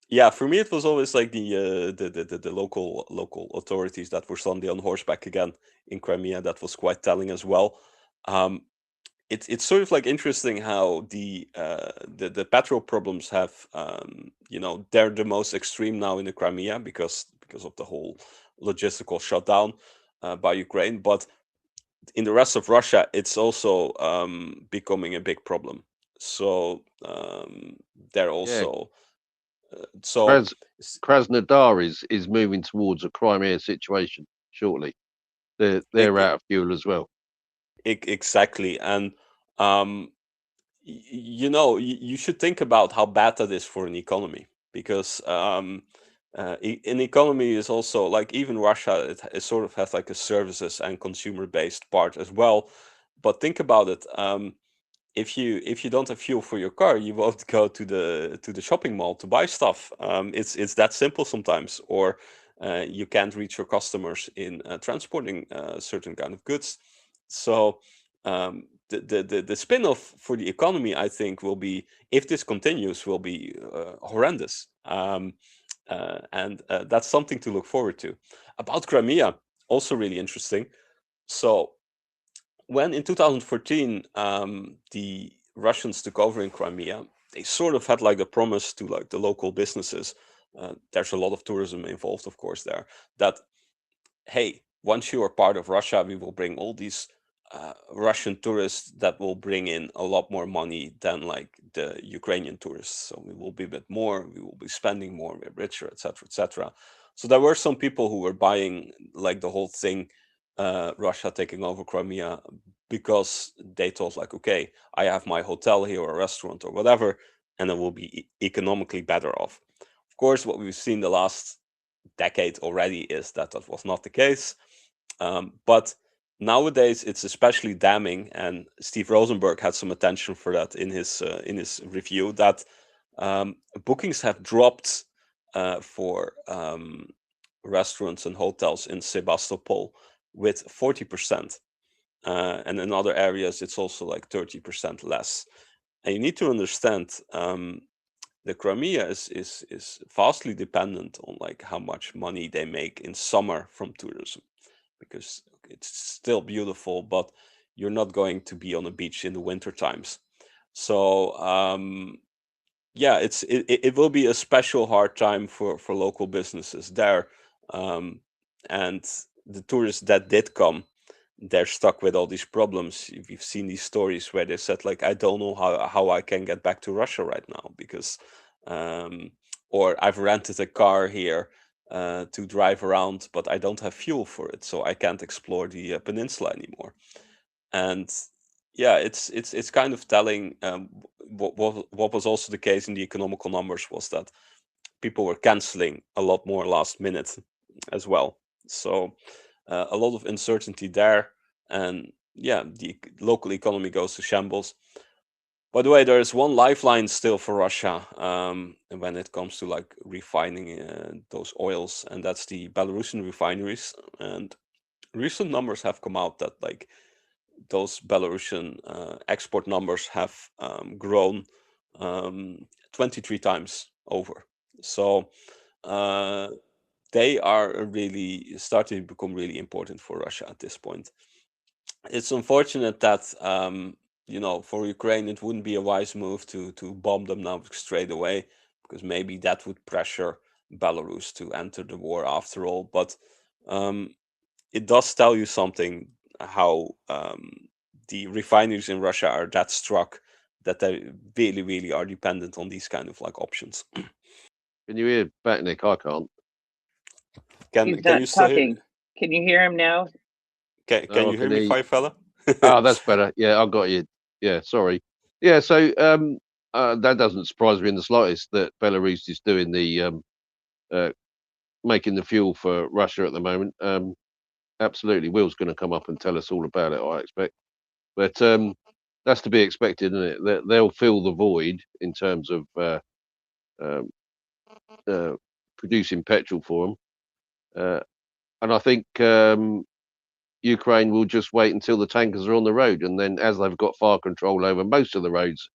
Yeah, for me it was always like the local authorities that were Sunday on horseback again in Crimea. That was quite telling as well. It's sort of like interesting how the petrol problems have, they're the most extreme now in the Crimea because of the whole logistical shutdown by Ukraine. But in the rest of Russia, it's also becoming a big problem. So they're Yeah, also so Krasnodar is moving towards a Crimea situation shortly. They're it, out of fuel as well. exactly. And you should think about how bad that is for an economy, because an economy is also like, even Russia, it sort of has like a services and consumer based part as well. But think about it. If you don't have fuel for your car, you won't go to the shopping mall to buy stuff. It's that simple sometimes. Or you can't reach your customers in transporting certain kind of goods. So the spin-off for the economy, I think, will be, if this continues, will be horrendous. And that's something to look forward to. About Crimea, also really interesting. So when in 2014 the Russians took over in Crimea, they sort of had like a promise to like the local businesses. There's a lot of tourism involved, of course, there. That, hey, once you are part of Russia, we will bring all these Russian tourists that will bring in a lot more money than like the Ukrainian tourists. So we will be a bit more, we will be spending more, we're richer, etc., etc. So there were some people who were buying like the whole thing, Russia taking over Crimea, because they thought like, okay, I have my hotel here or a restaurant or whatever, and I will be economically better off. Of course, what we've seen the last decade already is that that was not the case. But nowadays it's especially damning, and Steve Rosenberg had some attention for that in his review, that bookings have dropped for restaurants and hotels in Sebastopol with 40%. And in other areas, it's also like 30% less. And you need to understand, the Crimea is vastly dependent on like how much money they make in summer from tourism, because it's still beautiful, but you're not going to be on a beach in the winter times. So yeah, it will be a special hard time for local businesses there, and the tourists that did come, they're stuck with all these problems. We've seen these stories where they said like, I don't know how I can get back to Russia right now, because or I've rented a car here to drive around, but I don't have fuel for it, so I can't explore the peninsula anymore. And yeah, it's kind of telling. What was also the case in the economical numbers was that people were canceling a lot more last minute as well. So a lot of uncertainty there, and yeah, the local economy goes to shambles. By the way, there is one lifeline still for Russia when it comes to like refining those oils, and that's the Belarusian refineries. And recent numbers have come out that like those Belarusian export numbers have grown 23 times over. So they are really starting to become really important for Russia at this point. It's unfortunate that for Ukraine it wouldn't be a wise move to bomb them now straight away, because maybe that would pressure Belarus to enter the war after all. But it does tell you something, how the refineries in Russia are that struck that they really, really are dependent on these kind of like options. Can you hear Vatnik? I can't. He's Can not you still talking. hear? Can you hear him now? Can Oh, I you hear can me, hear you. fine fella? Oh, that's better. Yeah, I got you. Yeah, sorry. Yeah, so that doesn't surprise me in the slightest that Belarus is doing the making the fuel for Russia at the moment. Absolutely, Will's going to come up and tell us all about it, I expect. But that's to be expected, isn't it? They'll fill the void in terms of um, producing petrol for them. And I think Ukraine will just wait until the tankers are on the road, and then as they've got fire control over most of the roads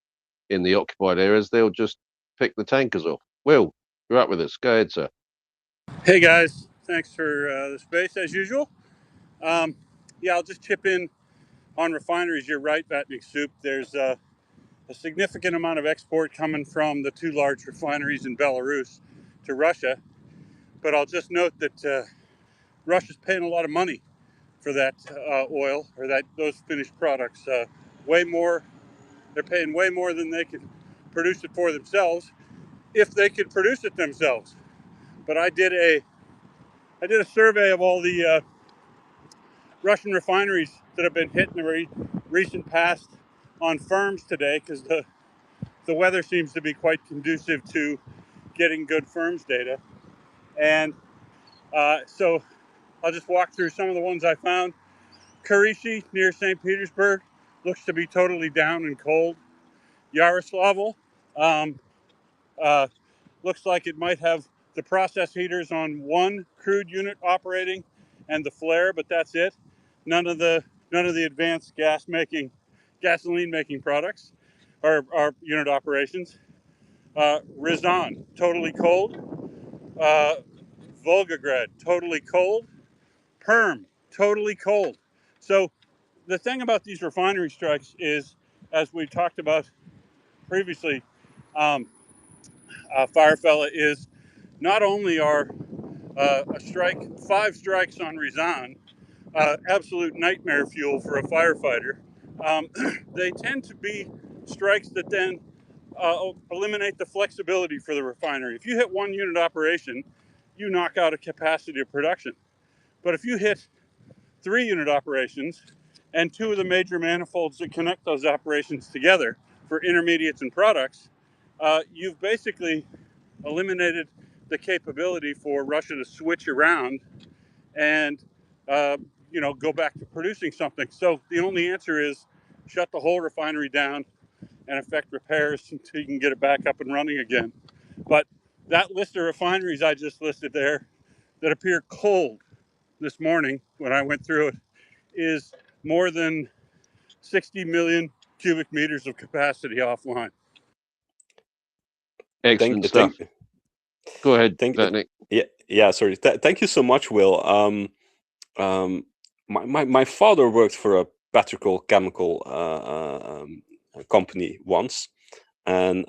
in the occupied areas, they'll just pick the tankers off. Will, you're up with us. Go ahead, sir. Hey guys, thanks for the space as usual. Yeah, I'll just chip in on refineries. You're right, Vatniksoep. There's a significant amount of export coming from the two large refineries in Belarus to Russia. But I'll just note that Russia's paying a lot of money for that oil or those finished products. Way more. They're paying way more than they can produce it for themselves, if they could produce it themselves. But I did a survey of all the Russian refineries that have been hit in the recent past on firms today, because the weather seems to be quite conducive to getting good firms data. And so I'll just walk through some of the ones I found. Kurishi near St. Petersburg looks to be totally down and cold. Yaroslavl looks like it might have the process heaters on one crude unit operating and the flare, but that's it. None of the advanced gasoline making products or unit operations. Ryazan, totally cold. Volgograd, totally cold. perm, totally cold. So the thing about these refinery strikes is, as we talked about previously, Firefella, is not only are a strike, 5 strikes on Rizan, absolute nightmare fuel for a firefighter, they tend to be strikes that then eliminate the flexibility for the refinery. If you hit 1 unit operation, you knock out a capacity of production. But if you hit 3 unit operations and 2 of the major manifolds that connect those operations together for intermediates and products, you've basically eliminated the capability for Russia to switch around and go back to producing something. So the only answer is shut the whole refinery down and effect repairs until you can get it back up and running again. But that list of refineries I just listed there that appear cold this morning when I went through it is more than 60 million cubic meters of capacity offline. Excellent stuff. Thank, Go ahead, thank, Vatnik. yeah. Sorry. Thank you so much, Will. My father worked for a petrochemical company once, and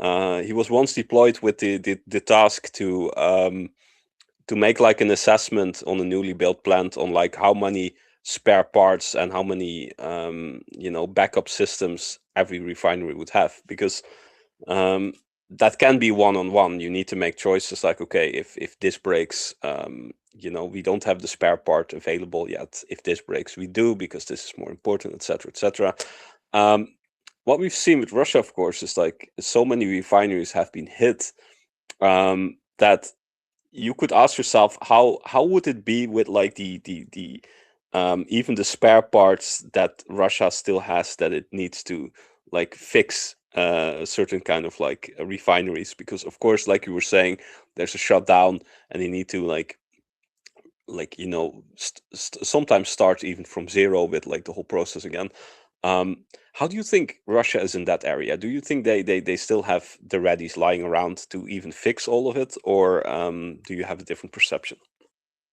he was once deployed with the task to make like an assessment on a newly built plant on like how many spare parts and how many backup systems every refinery would have, because that can be one-on-one. You need to make choices like, okay, if this breaks, we don't have the spare part available yet. If this breaks, we do, because this is more important, etc., etc. What we've seen with Russia, of course, is like so many refineries have been hit that you could ask yourself, how would it be with like the even the spare parts that Russia still has that it needs to like fix certain kind of like refineries, because of course, like you were saying, there's a shutdown and they need to sometimes start even from zero with like the whole process again. How do you think Russia is in that area? Do you think they still have the readies lying around to even fix all of it, or do you have a different perception?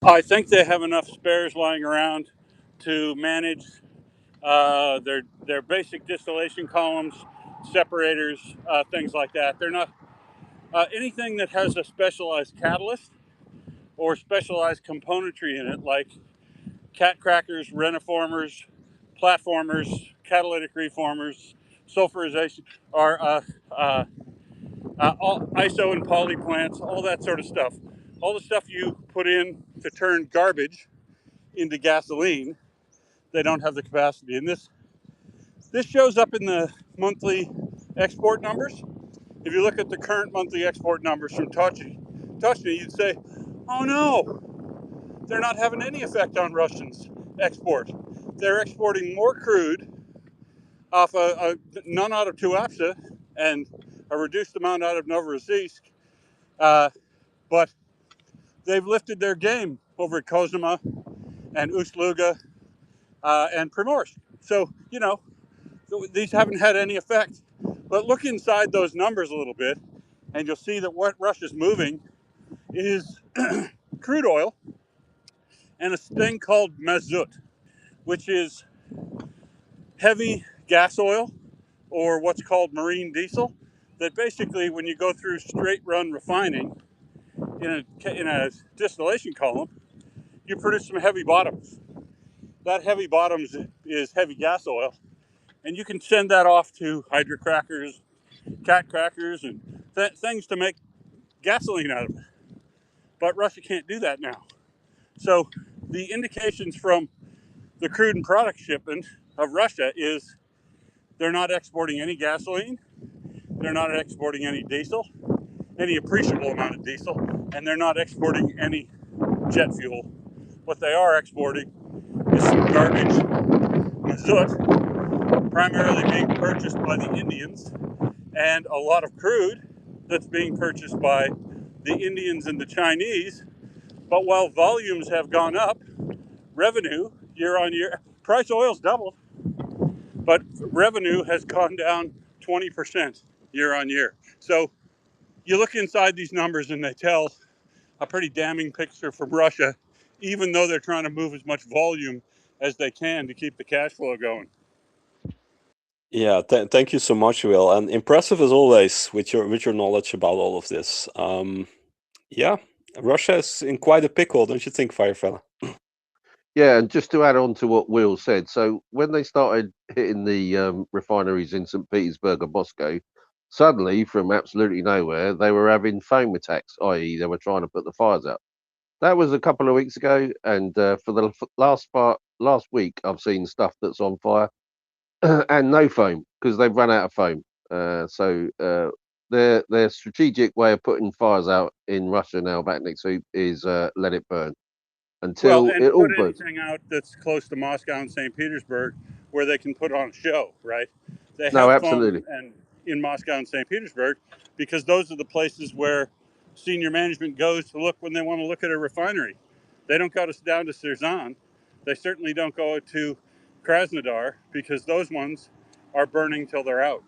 I think they have enough spares lying around to manage their basic distillation columns, separators, things like that. They're not anything that has a specialized catalyst or specialized componentry in it, like cat crackers, reniformers, platformers, catalytic reformers, sulfurization, or all iso and poly plants, all that sort of stuff. All the stuff you put in to turn garbage into gasoline, they don't have the capacity. And this shows up in the monthly export numbers. If you look at the current monthly export numbers from Tochny, you'd say, oh no, they're not having any effect on Russians' export. They're exporting more crude off none out of Tuapse and a reduced amount out of Novorossiysk, but they've lifted their game over at Kozyma and Ust-Luga and Primorsk. So, these haven't had any effect. But look inside those numbers a little bit, and you'll see that what Russia's moving is crude oil and a thing called mazut, which is heavy gas oil, or what's called marine diesel, that basically, when you go through straight run refining in a distillation column, you produce some heavy bottoms. That heavy bottoms is heavy gas oil, and you can send that off to hydrocrackers, cat crackers, and things to make gasoline out of it. But Russia can't do that now. So the indications from the crude and product shipment of Russia is they're not exporting any gasoline, they're not exporting any diesel, any appreciable amount of diesel, and they're not exporting any jet fuel. What they are exporting is some garbage mazut, primarily being purchased by the Indians, and a lot of crude that's being purchased by the Indians and the Chinese. But while volumes have gone up, revenue year on year, price oil's doubled, but revenue has gone down 20% year on year. So you look inside these numbers and they tell a pretty damning picture from Russia even though they're trying to move as much volume as they can to keep the cash flow going. Yeah, thank you so much, Will, and impressive as always with your knowledge about all of this. Yeah, Russia is in quite a pickle, don't you think, Firefella? Yeah, and just to add on to what Will said, so when they started hitting the refineries in St. Petersburg and Moscow, suddenly from absolutely nowhere, they were having foam attacks, i.e., they were trying to put the fires out. That was a couple of weeks ago, and for the last week, I've seen stuff that's on fire and no foam because they've run out of foam. So their strategic way of putting fires out in Russia now, Vatniksoep, is let it burn Well, until and it all put burns. anything out that's close to Moscow and St. Petersburg where they can put on a show, right? They No, have foam absolutely. and in Moscow and St. Petersburg because those are the places where senior management goes to look when they want to look at a refinery. They don't go down to Serzan. They certainly don't go to Krasnodar because those ones are burning till they're out.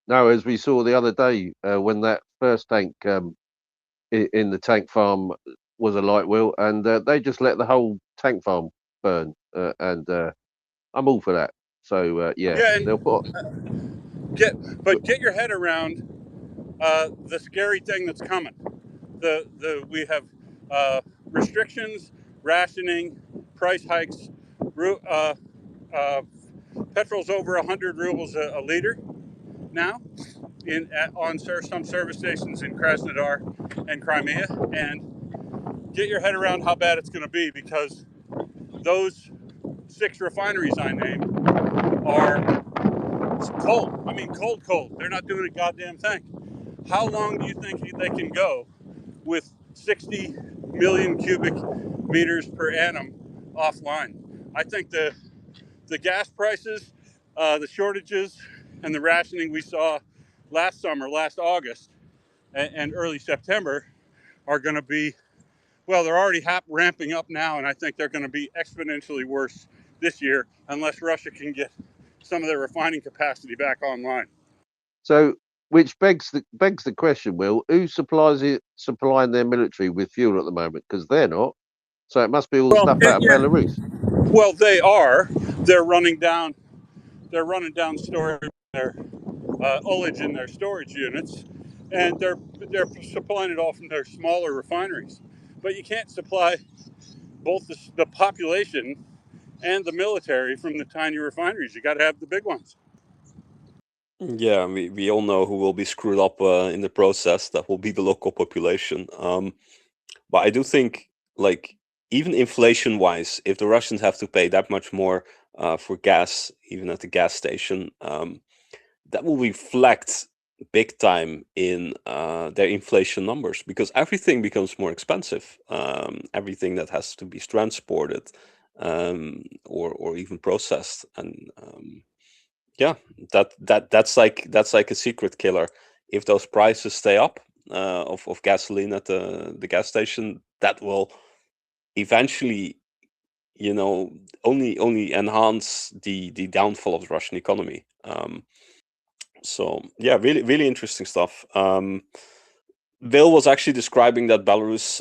No, as we saw the other day when that first tank in the tank farm was a light wheel, and they just let the whole tank farm burn, and I'm all for that. So yeah, Yeah, they'll put. get your head around the scary thing that's coming. We have restrictions, rationing, price hikes. Uh, uh, petrol's over 100 rubles a liter now on some service stations in Krasnodar and Crimea. And get your head around how bad it's going to be because those 6 refineries I named are cold. I mean, cold. They're not doing a goddamn thing. How long do you think they can go with 60 million cubic meters per annum offline? I think the gas prices, the shortages, and the rationing we saw last summer, last August, and early September are going to be, well, they're already ramping up now, and I think they're going to be exponentially worse this year unless Russia can get some of their refining capacity back online. So, which begs the question, Will, who supplying their military with fuel at the moment? Because they're not. So it must be all the Well, stuff out of yeah, Belarus. well, they are. They're running down. They're running down storage, their ullage in their storage units, and they're supplying it all from their smaller refineries. But you can't supply both the population and the military from the tiny refineries. You got to have the big ones. Yeah, we all know who will be screwed up in the process. That will be the local population. But I do think, like, even inflation-wise, if the Russians have to pay that much more for gas, even at the gas station, that will reflect big time in their inflation numbers because everything becomes more expensive. Everything that has to be transported or even processed, and yeah, that's like a secret killer. If those prices stay up of gasoline at the gas station, that will eventually, only enhance the downfall of the Russian economy. So yeah, really interesting stuff. Bill was actually describing that Belarus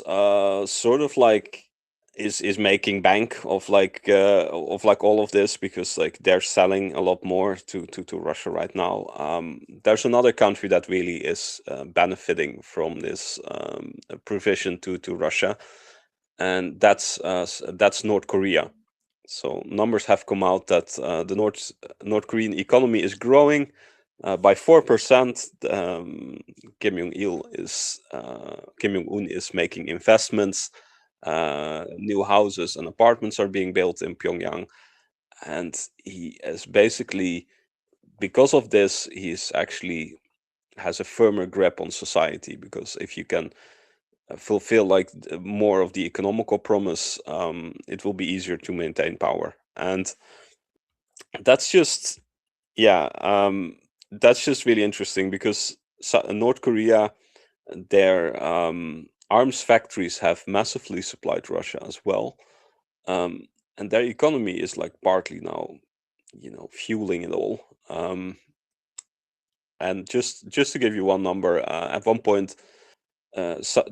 sort of like is making bank of like all of this because like they're selling a lot more to Russia right now. There's another country that really is benefiting from this provision to Russia, and that's North Korea. So numbers have come out that the North Korean economy is growing by 4%. Kim Jong Un is making investments. New houses and apartments are being built in Pyongyang, and he is basically, because of this, he's actually has a firmer grip on society. Because if you can fulfill like more of the economical promise, it will be easier to maintain power, and that's just that's just really interesting because North Korea, their arms factories have massively supplied Russia as well, and their economy is like partly now, fueling it all. And just to give you one number, at one point,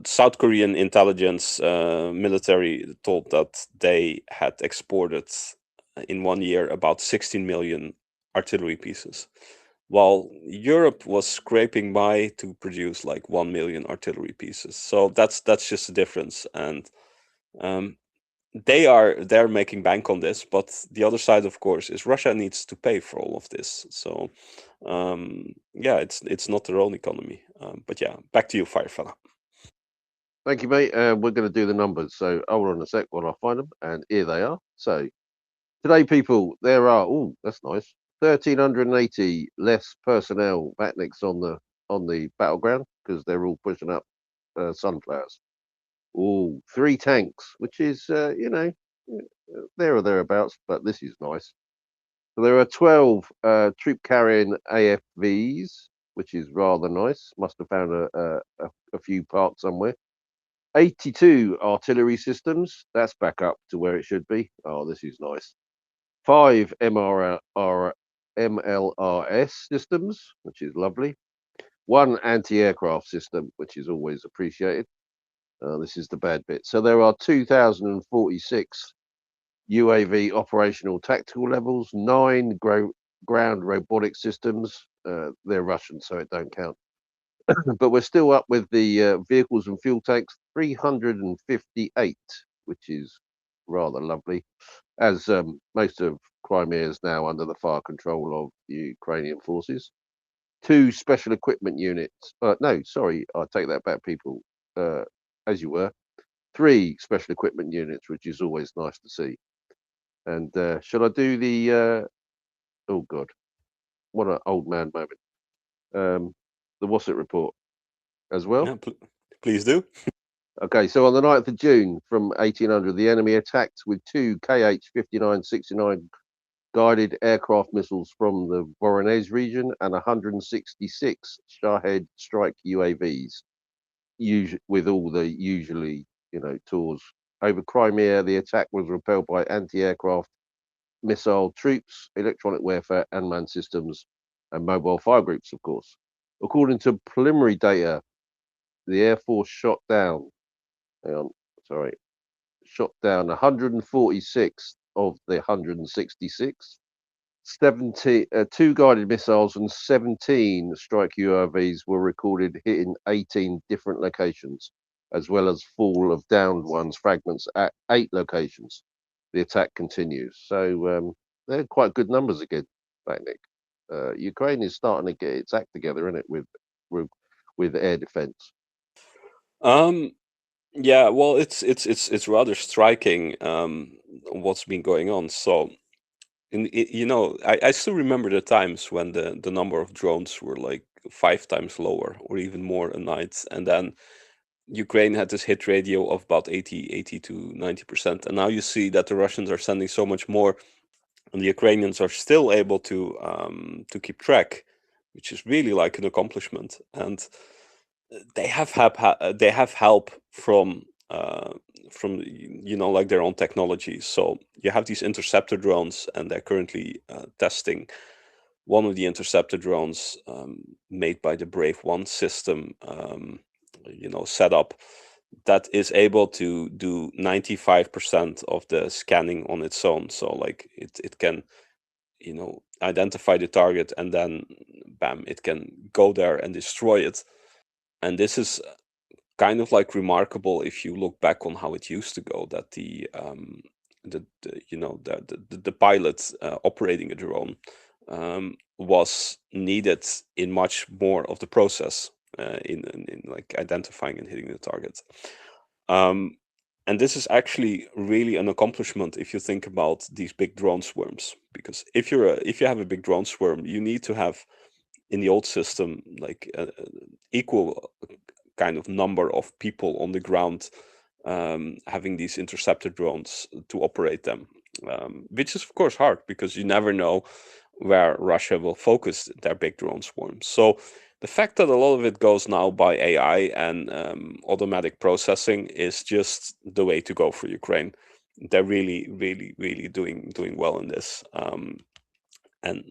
South Korean intelligence military told that they had exported in 1 year about 16 million artillery pieces, while Europe was scraping by to produce like 1 million artillery pieces. So that's just the difference. And they're making bank on this, but the other side, of course, is Russia needs to pay for all of this. So yeah, it's not their own economy. But yeah, back to you, Firefella. Thank you, mate. We're going to do the numbers. So hold on a sec while I find them. And here they are. So today, people, there are, oh, that's nice, 1,380 less personnel Vatniks on the battleground because they're all pushing up sunflowers. Oh, 3 tanks, which is, there or thereabouts, but this is nice. So there are 12 troop carrying AFVs, which is rather nice. Must have found a few parts somewhere. 82 artillery systems. That's back up to where it should be. Oh, this is nice. 5 MLRS systems, which is lovely. 1 anti-aircraft system, which is always appreciated. This is the bad bit. So there are 2,046 UAV operational tactical levels, 9 ground robotic systems. They're Russian, so it don't count. But we're still up with the vehicles and fuel tanks, 358, which is rather lovely, as most of Crimea is now under the fire control of the Ukrainian forces. 2 special equipment units. No, sorry, I take that back, people. As you were. 3 special equipment units, which is always nice to see. And shall I do the? Oh God, what an old man moment. The Wasset report as well. Yeah, please do. Okay, so on the 9th of June from 1800, the enemy attacked with 2 KH-59-69 guided aircraft missiles from the Voronezh region and 166 Shahed strike UAVs, with all the usually, tours. Over Crimea, the attack was repelled by anti-aircraft missile troops, electronic warfare, unmanned systems, and mobile fire groups, of course. According to preliminary data, the Air Force shot down 146 of the 166. 2 guided missiles and 17 strike UAVs were recorded hitting 18 different locations, as well as fall of downed ones, fragments at 8 locations. The attack continues. So they're quite good numbers again, Nick. Ukraine is starting to get its act together, isn't it, with air defense? Yeah, well, it's rather striking what's been going on. So, I still remember the times when the number of drones were like 5 times lower or even more a night, and then Ukraine had this hit radio of about 80 to 90%, and now you see that the Russians are sending so much more, and the Ukrainians are still able to keep track, which is really like an accomplishment. And they have help from like their own technology. So you have these interceptor drones, and they're currently testing one of the interceptor drones made by the Brave One system setup that is able to do 95% of the scanning on its own. So like it can identify the target, and then bam, it can go there and destroy it. And this is kind of like remarkable if you look back on how it used to go, that the pilot operating a drone was needed in much more of the process in like identifying and hitting the target. And this is actually really an accomplishment if you think about these big drone swarms, because if you have a big drone swarm, you need to have in the old system like equal kind of number of people on the ground having these interceptor drones to operate them, which is of course hard because you never know where Russia will focus their big drone swarms. So the fact that a lot of it goes now by AI and automatic processing is just the way to go for Ukraine. They're really, really, really doing well in this. And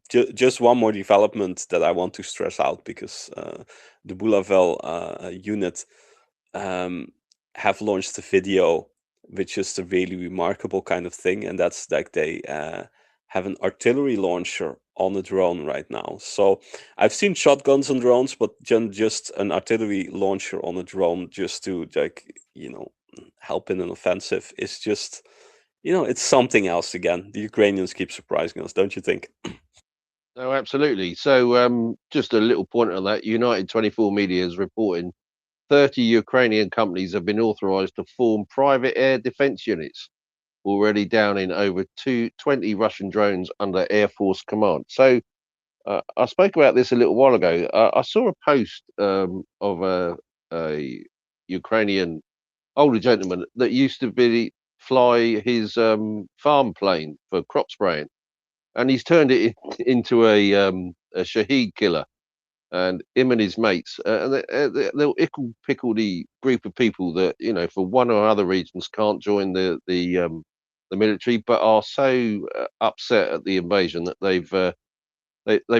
just one more development that I want to stress out, because the Bulavel unit have launched a video, which is a really remarkable kind of thing, and that's like they have an artillery launcher on a drone right now. So I've seen shotguns on drones, but just an artillery launcher on a drone just to help in an offensive is just, it's something else again. The Ukrainians keep surprising us, don't you think? No, absolutely. So, just a little point on that. United 24 Media is reporting 30 Ukrainian companies have been authorized to form private air defense units, already downing over 20 Russian drones under Air Force command. So, I spoke about this a little while ago. I saw a post of a Ukrainian older gentleman that used to fly his farm plane for crop spraying, and he's turned it into a Shaheed killer. And him and his mates, and they'll pickle the group of people that, for one or other reasons can't join the military, but are so upset at the invasion that they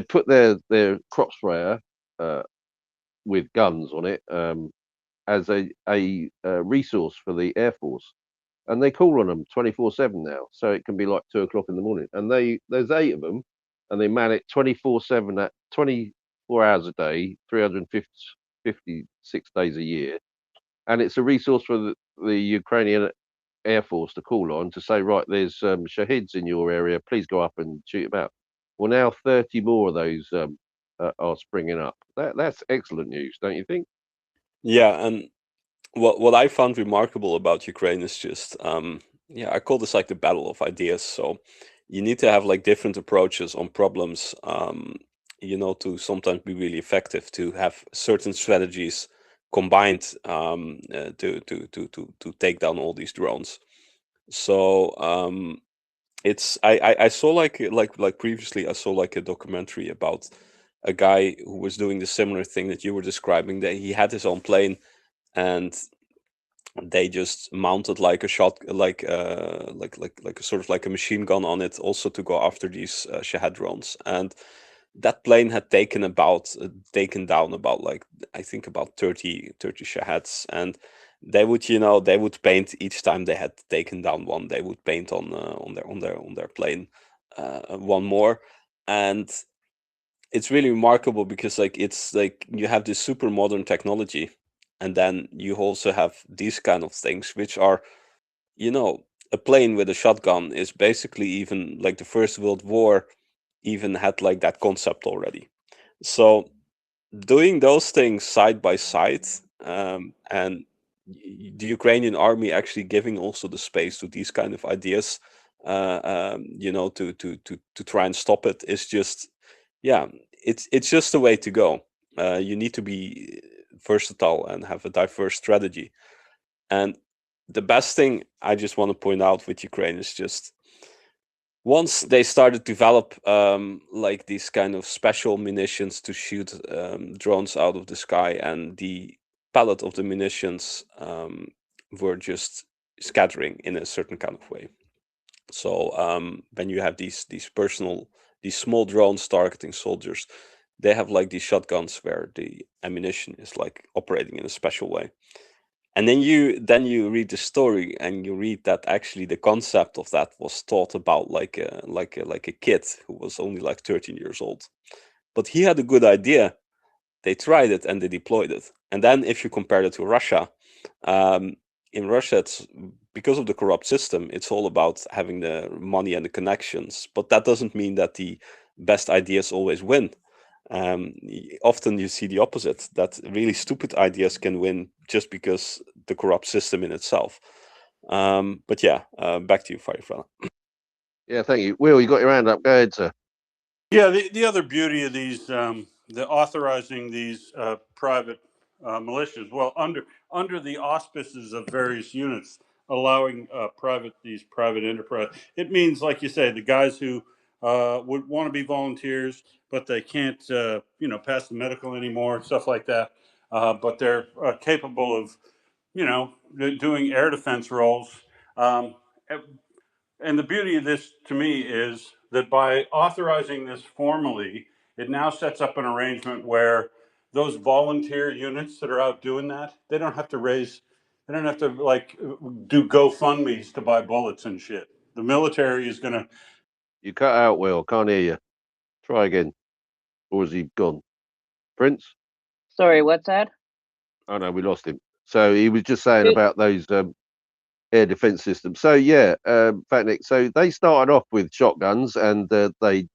put their crop sprayer with guns on it, as a resource for the Air Force, and they call on them 24/7 now. So it can be like 2 o'clock in the morning, and there's 8 of them, and they man it 24/7 at 24 hours a day, 356 days a year, and it's a resource for the Ukrainian Air Force to call on to say, right, there's shaheeds in your area, please go up and shoot them out. Well, now 30 more of those are springing up. That's excellent news, don't you think? Yeah, and what I found remarkable about Ukraine is just I call this like the battle of ideas. So you need to have like different approaches on problems, to sometimes be really effective, to have certain strategies combined to take down all these drones. So it's I saw like previously I saw like a documentary about a guy who was doing the similar thing that you were describing, that he had his own plane, and they just mounted like a shot, like a sort of like a machine gun on it, also to go after these Shahed drones. And that plane had taken down about, like, I think about 30 Shaheds, and they would paint each time they had taken down one. They would paint on their plane one more. And it's really remarkable because like it's like you have this super modern technology, and then you also have these kind of things which are, a plane with a shotgun is basically, even like the First World War even had like that concept already. So doing those things side by side, and the Ukrainian army actually giving also the space to these kind of ideas, to try and stop it, is just, yeah, it's just the way to go. You need to be versatile and have a diverse strategy. And the best thing I just want to point out with Ukraine is just, once they started to develop like these kind of special munitions to shoot drones out of the sky, and the palette of the munitions were just scattering in a certain kind of way. So when you have these small drones targeting soldiers, they have like these shotguns where the ammunition is like operating in a special way. And then you read the story, and you read that actually the concept of that was thought about like a kid who was only like 13 years old. But he had a good idea. They tried it and they deployed it. And then if you compare it to Russia, in Russia, it's because of the corrupt system, it's all about having the money and the connections. But that doesn't mean that the best ideas always win. Often you see the opposite, that really stupid ideas can win just because the corrupt system in itself. But yeah, back to you, Firefly. Yeah, thank you. Will, you got your hand up. Go ahead, sir. Yeah, the other beauty of these, the authorizing these private militias, well, under the auspices of various units, allowing these private enterprise, it means, like you say, the guys who would want to be volunteers, but they can't, pass the medical anymore, stuff like that. But they're capable of, doing air defense roles. Um, And the beauty of this to me is that by authorizing this formally, it now sets up an arrangement where those volunteer units that are out doing that, they don't have to like do GoFundMe's to buy bullets and shit. The military is going to. You cut out, Will. Can't hear you. Try again. Or is he gone? Prince? Sorry, what's that? Oh no, we lost him. So he was just saying It- about those air defense systems. So yeah, Vatnik. So they started off with shotguns, and they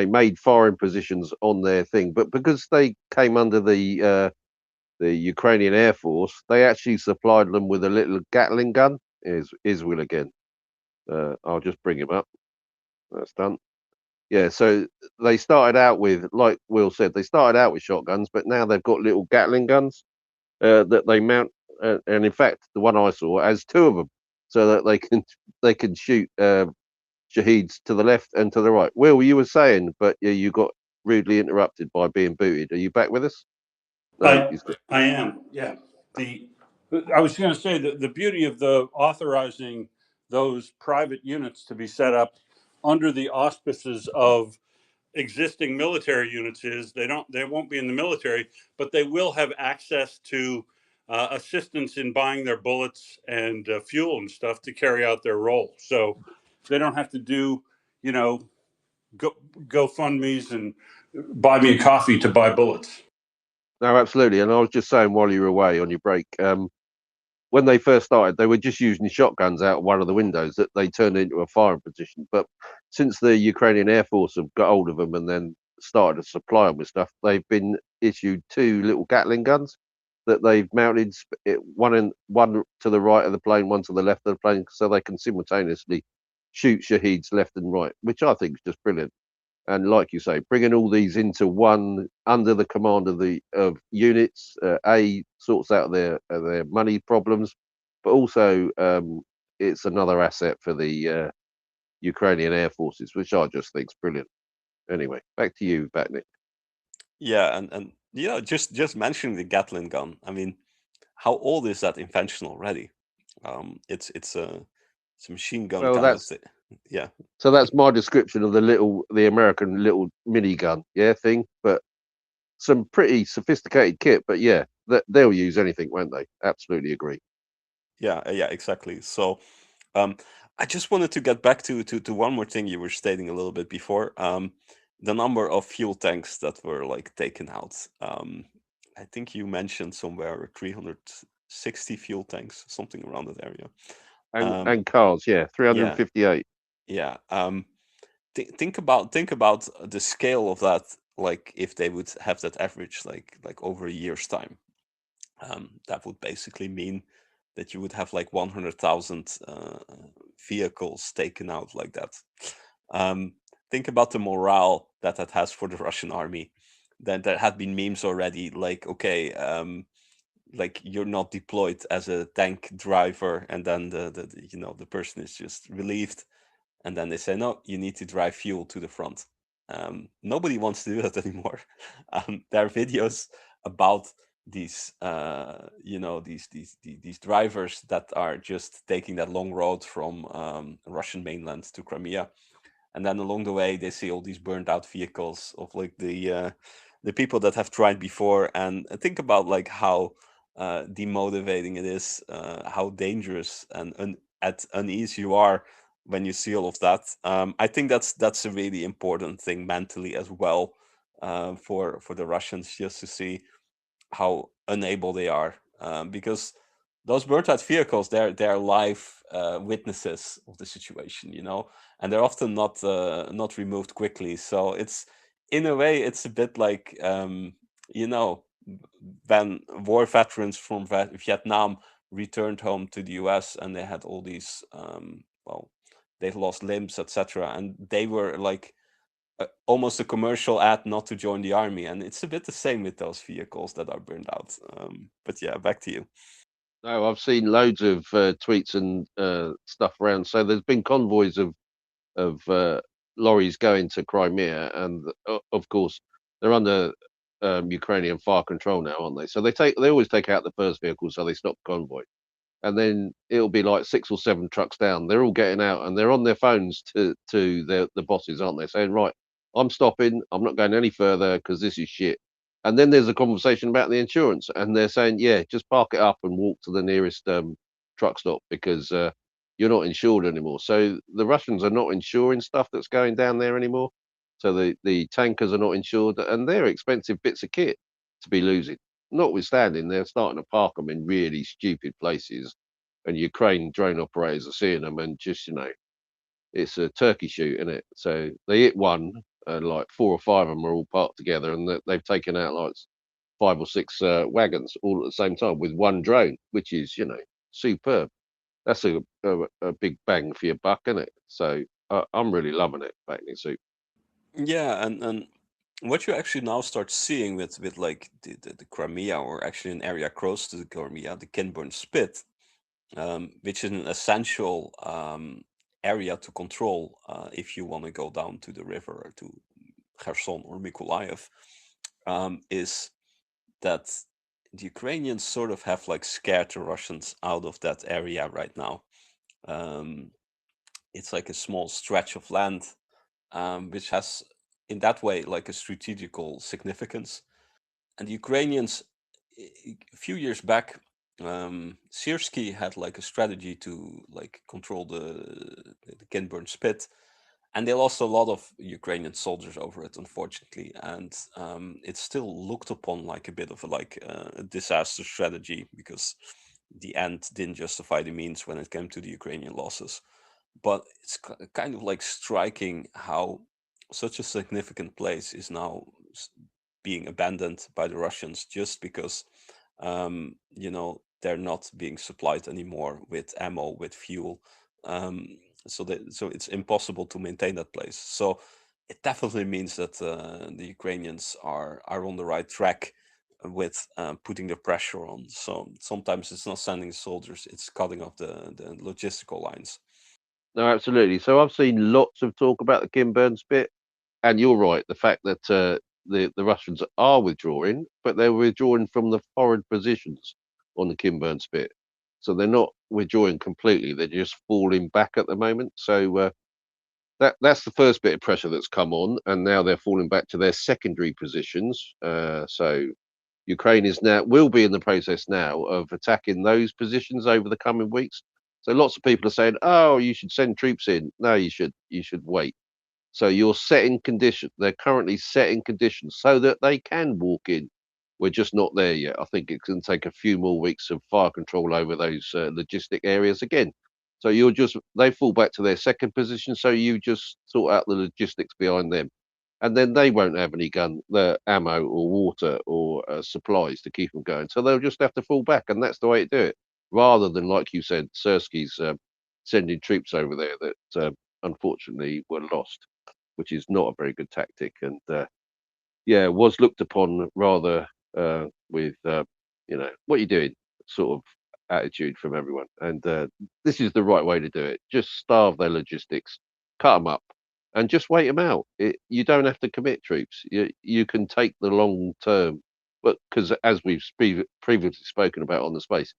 made firing positions on their thing. But because they came under the Ukrainian Air Force, they actually supplied them with a little Gatling gun. Is Will again? I'll just bring him up. That's done. Yeah, so they started out with, like Will said, they started out with shotguns, but now they've got little Gatling guns that they mount, and in fact, the one I saw has two of them, so that they can shoot shaheeds to the left and to the right. Will, you were saying, but yeah, you got rudely interrupted by being booted. Are you back with us? No, I I am, yeah. The I was going to say that the beauty of the authorizing those private units to be set up under the auspices of existing military units is they won't be in the military, but they will have access to assistance in buying their bullets and fuel and stuff to carry out their role. So they don't have to do, you know, GoFundMe's and buy me a coffee to buy bullets. no, absolutely. And I was just saying while you were away on your break, when they first started, they were just using shotguns out of one of the windows that they turned into a firing position. But since the Ukrainian Air Force have got hold of them and then started to supply them with stuff, they've been issued two little Gatling guns that they've mounted, one to the right of the plane, one to the left of the plane, so they can simultaneously shoot shaheeds left and right, which I think is just brilliant. And like you say, bringing all these into one under the command of units, sorts out their money problems, but also it's another asset for the Ukrainian air forces, which I just think is brilliant. Anyway, back to you, Vatnik. Yeah, and just mentioning the Gatling gun. I mean, how old is that invention already? It's a machine gun Well, kind of that's thing. Yeah. so that's my description of the American little minigun, thing. But some pretty sophisticated kit. But yeah, they'll use anything, won't they? Absolutely agree. Yeah, exactly. So, I just wanted to get back to one more thing you were stating a little bit before. The number of fuel tanks that were like taken out. I think you mentioned somewhere 360 fuel tanks, something around that area. And cars, yeah, 358. Yeah. Think about the scale of that. Like if they would have that average, like over a year's time, that would basically mean that you would have like 100,000 vehicles taken out like that. Think about the morale that has for the Russian army. Then there had been memes already, like, okay, like you're not deployed as a tank driver, and then the person is just relieved, and then they say, no, you need to drive fuel to the front. Nobody wants to do that anymore. There are videos about these these drivers that are just taking that long road from Russian mainland to Crimea, and then along the way they see all these burned out vehicles of like the people that have tried before, and think about like how demotivating it is, how dangerous and at unease you are when you see all of that. I think that's a really important thing mentally as well, for the Russians, just to see how unable they are, because those burnt out vehicles, they're live witnesses of the situation, and they're often not removed quickly. So it's, in a way, it's a bit like, you know when war veterans from Vietnam returned home to the US, and they had all these they've lost limbs, etc., and they were like almost a commercial ad not to join the army, and it's a bit the same with those vehicles that are burned out. But yeah, back to you. No, I've seen loads of tweets and stuff around. So there's been convoys of lorries going to Crimea, and of course they're under Ukrainian fire control now, aren't they? So they always take out the first vehicle, so they stop the convoy. and then it'll be like 6 or 7 trucks down. They're all getting out, and they're on their phones to the bosses, aren't they? Saying, right, I'm stopping. I'm not going any further because this is shit. And then there's a conversation about the insurance, and they're saying, yeah, just park it up and walk to the nearest truck stop because you're not insured anymore. So the Russians are not insuring stuff that's going down there anymore. So the tankers are not insured, and they're expensive bits of kit to be losing. Notwithstanding, they're starting to park them in really stupid places, and Ukraine drone operators are seeing them, and just it's a turkey shoot, isn't it? So they hit one, and like 4 or 5 of them are all parked together, and they've taken out like 5 or 6 wagons all at the same time with one drone, which is superb. That's a big bang for your buck, isn't it? So I'm really loving it, Vatniksoep. Yeah, and what you actually now start seeing with like the Crimea, or actually an area close to the Crimea, the Kinburn Spit, which is an essential area to control if you want to go down to the river or to Kherson or Mykolaiv, is that the Ukrainians sort of have like scared the Russians out of that area right now. It's like a small stretch of land, which has in that way like a strategical significance. And the Ukrainians, a few years back, Syrskyi had like a strategy to like control the Kinburn Spit, and they lost a lot of Ukrainian soldiers over it, unfortunately. And it's still looked upon like a bit of a disaster strategy, because the end didn't justify the means when it came to the Ukrainian losses. But it's kind of like striking how such a significant place is now being abandoned by the Russians just because they're not being supplied anymore with ammo, with fuel. So it's impossible to maintain that place. So it definitely means that the Ukrainians are on the right track with putting the pressure on. So sometimes it's not sending soldiers; it's cutting off the logistical lines. No, absolutely. So I've seen lots of talk about the Kinburn Spit, and you're right. The fact that the Russians are withdrawing, but they're withdrawing from the forward positions on the Kinburn Spit, so they're not withdrawing completely. They're just falling back at the moment. So that's the first bit of pressure that's come on, and now they're falling back to their secondary positions. So Ukraine will be in the process now of attacking those positions over the coming weeks. So lots of people are saying, "Oh, you should send troops in." No, you should wait. So you're setting conditions. They're currently setting conditions so that they can walk in. We're just not there yet. I think it's going to take a few more weeks of fire control over those logistic areas again. So they fall back to their second position. So you just sort out the logistics behind them, and then they won't have any the ammo or water or supplies to keep them going. So they'll just have to fall back, and that's the way to do it. Rather than, like you said, Syrskyi's sending troops over there that unfortunately were lost, which is not a very good tactic, and was looked upon rather with what you're doing sort of attitude from everyone. And this is the right way to do it. Just starve their logistics, cut them up, and just wait them out. You don't have to commit troops. You can take the long term, but because as we've previously spoken about on the space,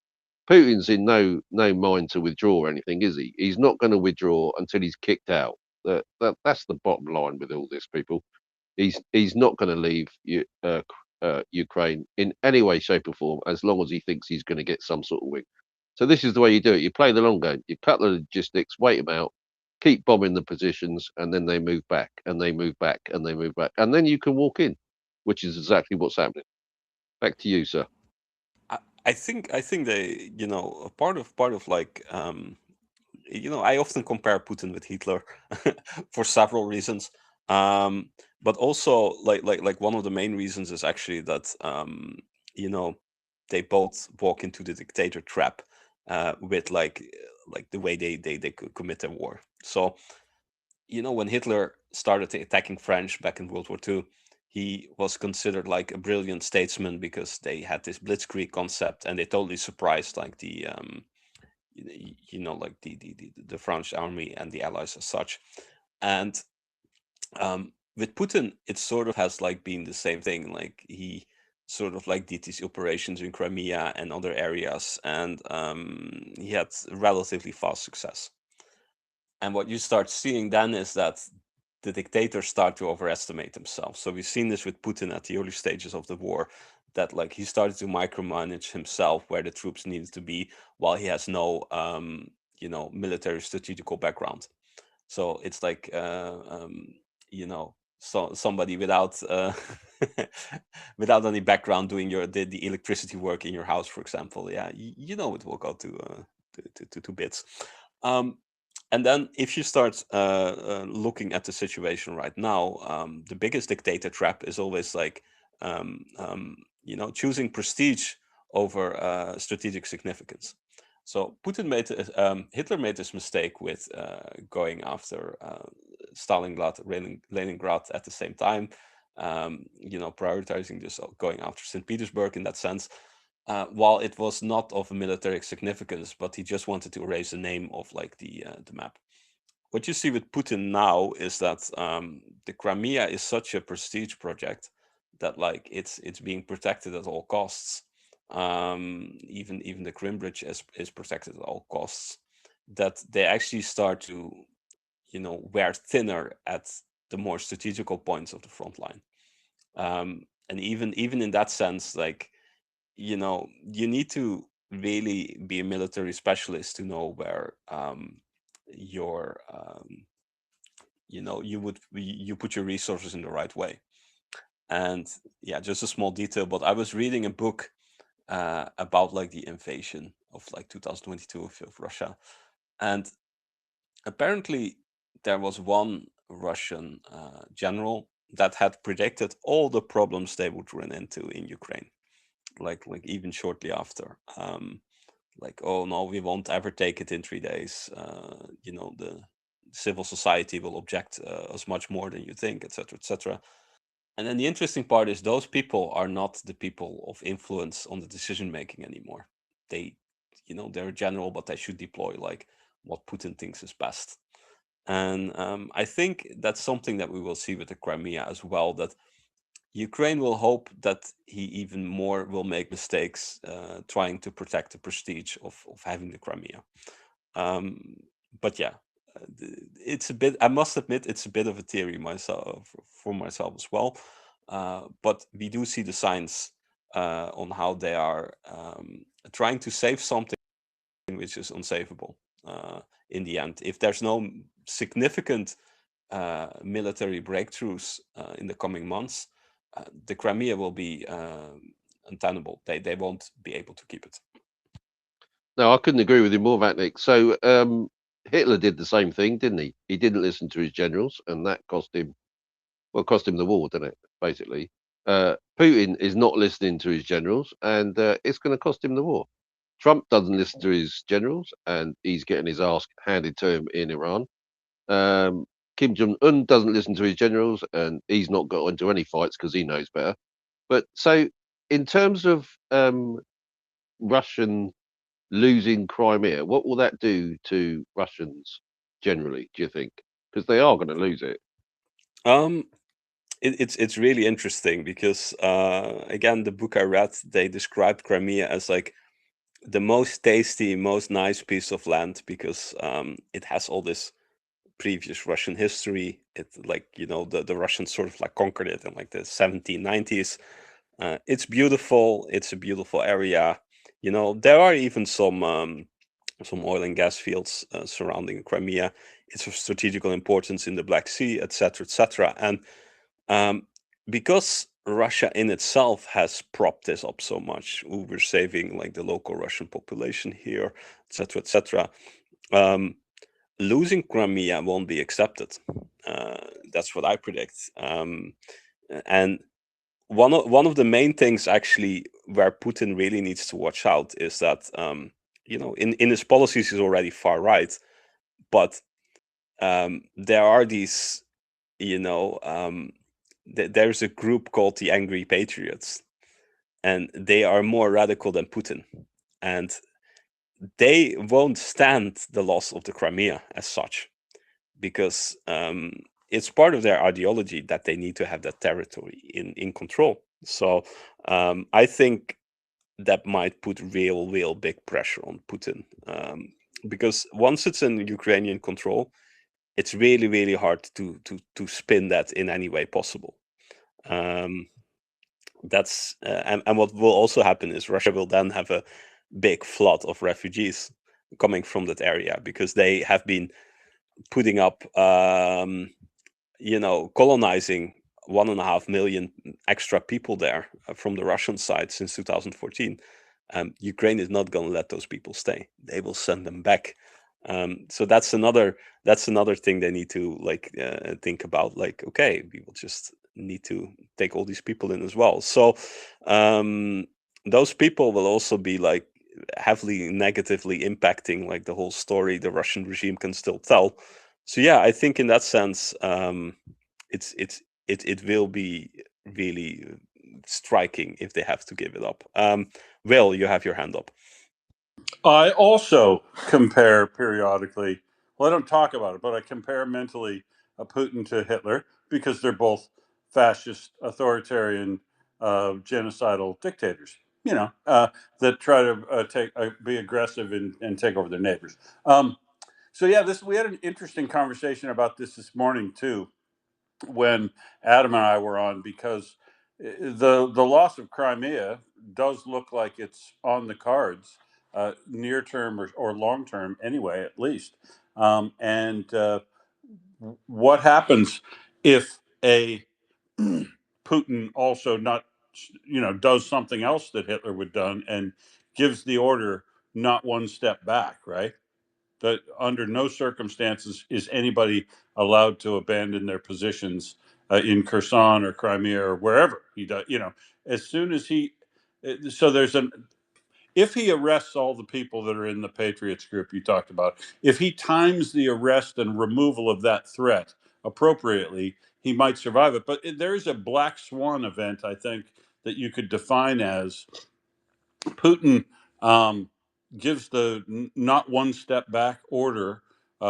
Putin's in no mind to withdraw or anything, is he? He's not going to withdraw until he's kicked out. That's the bottom line with all this, people. He's not going to leave Ukraine in any way, shape, or form as long as he thinks he's going to get some sort of win. So this is the way you do it. You play the long game. You cut the logistics, wait them out, keep bombing the positions, and then they move back, and they move back, and they move back, and then you can walk in, which is exactly what's happening. Back to you, sir. I think they, part of like I often compare Putin with Hitler for several reasons. But also like one of the main reasons is actually that they both walk into the dictator trap with like the way they commit their war. So when Hitler started attacking French back in World War II, he was considered like a brilliant statesman because they had this blitzkrieg concept, and they totally surprised like the like the French army and the allies as such. And with Putin, it sort of has like been the same thing. Like he sort of like did these operations in Crimea and other areas, and he had relatively fast success. And what you start seeing then is that the dictators start to overestimate themselves. So we've seen this with Putin at the early stages of the war, that like he started to micromanage himself where the troops needed to be, while he has no, military strategical background. So it's like, somebody without without any background doing the electricity work in your house, for example. Yeah, it will go to bits. And then if you start looking at the situation right now, the biggest dictator trap is always like, choosing prestige over strategic significance. So Hitler made this mistake with going after Stalingrad, Leningrad at the same time, prioritizing this, going after St. Petersburg in that sense. While it was not of military significance, but he just wanted to erase the name of like the map. What you see with Putin now is that the Crimea is such a prestige project that like it's being protected at all costs. Even the Krim Bridge is protected at all costs. That they actually start to, wear thinner at the more strategical points of the front line. And even in that sense, like, you need to really be a military specialist to know where your you put your resources in the right way. And yeah, just a small detail, but I was reading a book about like the invasion of like 2022 of Russia, and apparently there was one Russian general that had predicted all the problems they would run into in Ukraine, like even shortly after. Like, oh no, we won't ever take it in 3 days. The civil society will object us much more than you think, etc., etc. And then the interesting part is those people are not the people of influence on the decision making anymore. They, they're general, but they should deploy like what Putin thinks is best. And I think that's something that we will see with the Crimea as well, that Ukraine will hope that he even more will make mistakes trying to protect the prestige of having the Crimea. But yeah, it's a bit, I must admit, it's a bit of a theory for myself as well. But we do see the signs on how they are trying to save something which is unsavable in the end. If there's no significant military breakthroughs in the coming months, the Crimea will be untenable. They won't be able to keep it. No, I couldn't agree with you more, Vatnik. So Hitler did the same thing, didn't he? He didn't listen to his generals, and that cost him the war, didn't it? Basically, Putin is not listening to his generals, and it's going to cost him the war. Trump doesn't listen to his generals, and he's getting his ass handed to him in Iran. Kim Jong-un doesn't listen to his generals, and he's not got into any fights because he knows better. But so, in terms of Russian losing Crimea, what will that do to Russians generally, do you think? Because they are going to lose it. It's really interesting because again, the book I read, they described Crimea as like the most tasty, most nice piece of land because it has all this previous Russian history. It like the Russians sort of like conquered it in like the 1790s. It's beautiful. It's a beautiful area. There are even some oil and gas fields surrounding Crimea. It's of strategical importance in the Black Sea, etc., etc. And because Russia in itself has propped this up so much, we're saving like the local Russian population here, etc., etc. Losing Crimea won't be accepted. That's what I predict. And one of the main things actually where Putin really needs to watch out is that in his policies he's already far right, but there are these there's a group called the Angry Patriots, and they are more radical than Putin, and they won't stand the loss of the Crimea as such, because it's part of their ideology that they need to have that territory in control. So I think that might put real big pressure on Putin, because once it's in Ukrainian control, it's really hard to spin that in any way possible. That's and what will also happen is Russia will then have a big flood of refugees coming from that area, because they have been putting up colonizing 1.5 million extra people there from the Russian side since 2014. Ukraine is not going to let those people stay. They will send them back. So that's another thing they need to think about. Like, okay, we will just need to take all these people in as well. So those people will also be like heavily negatively impacting like the whole story the Russian regime can still tell. So yeah, I think in that sense, it will be really striking if they have to give it up. Will, you have your hand up. I also compare periodically. Well, I don't talk about it, but I compare mentally Putin to Hitler because they're both fascist, authoritarian, genocidal dictators. That try to be aggressive and take over their neighbors. So yeah, we had an interesting conversation about this morning too, when Adam and I were on, because the loss of Crimea does look like it's on the cards, near term or long term anyway, at least. And what happens if a Putin also not does something else that Hitler would done and gives the order not one step back, right? That under no circumstances is anybody allowed to abandon their positions in Kherson or Crimea or wherever he does. As soon as so there's an if he arrests all the people that are in the Patriots group you talked about, if he times the arrest and removal of that threat appropriately, he might survive it. But there's a black swan event, I think, that you could define as Putin gives the not one step back order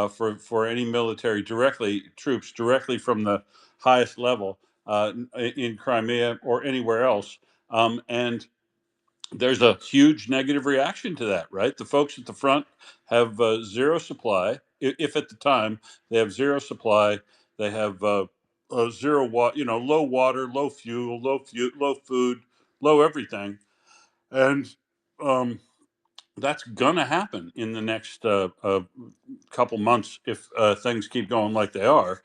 for any military troops directly from the highest level in Crimea or anywhere else, and there's a huge negative reaction to that. Right, the folks at the front have zero supply. If at the time they have zero supply, they have zero water, low water, low fuel, low food, low everything, and that's gonna happen in the next couple months if things keep going like they are.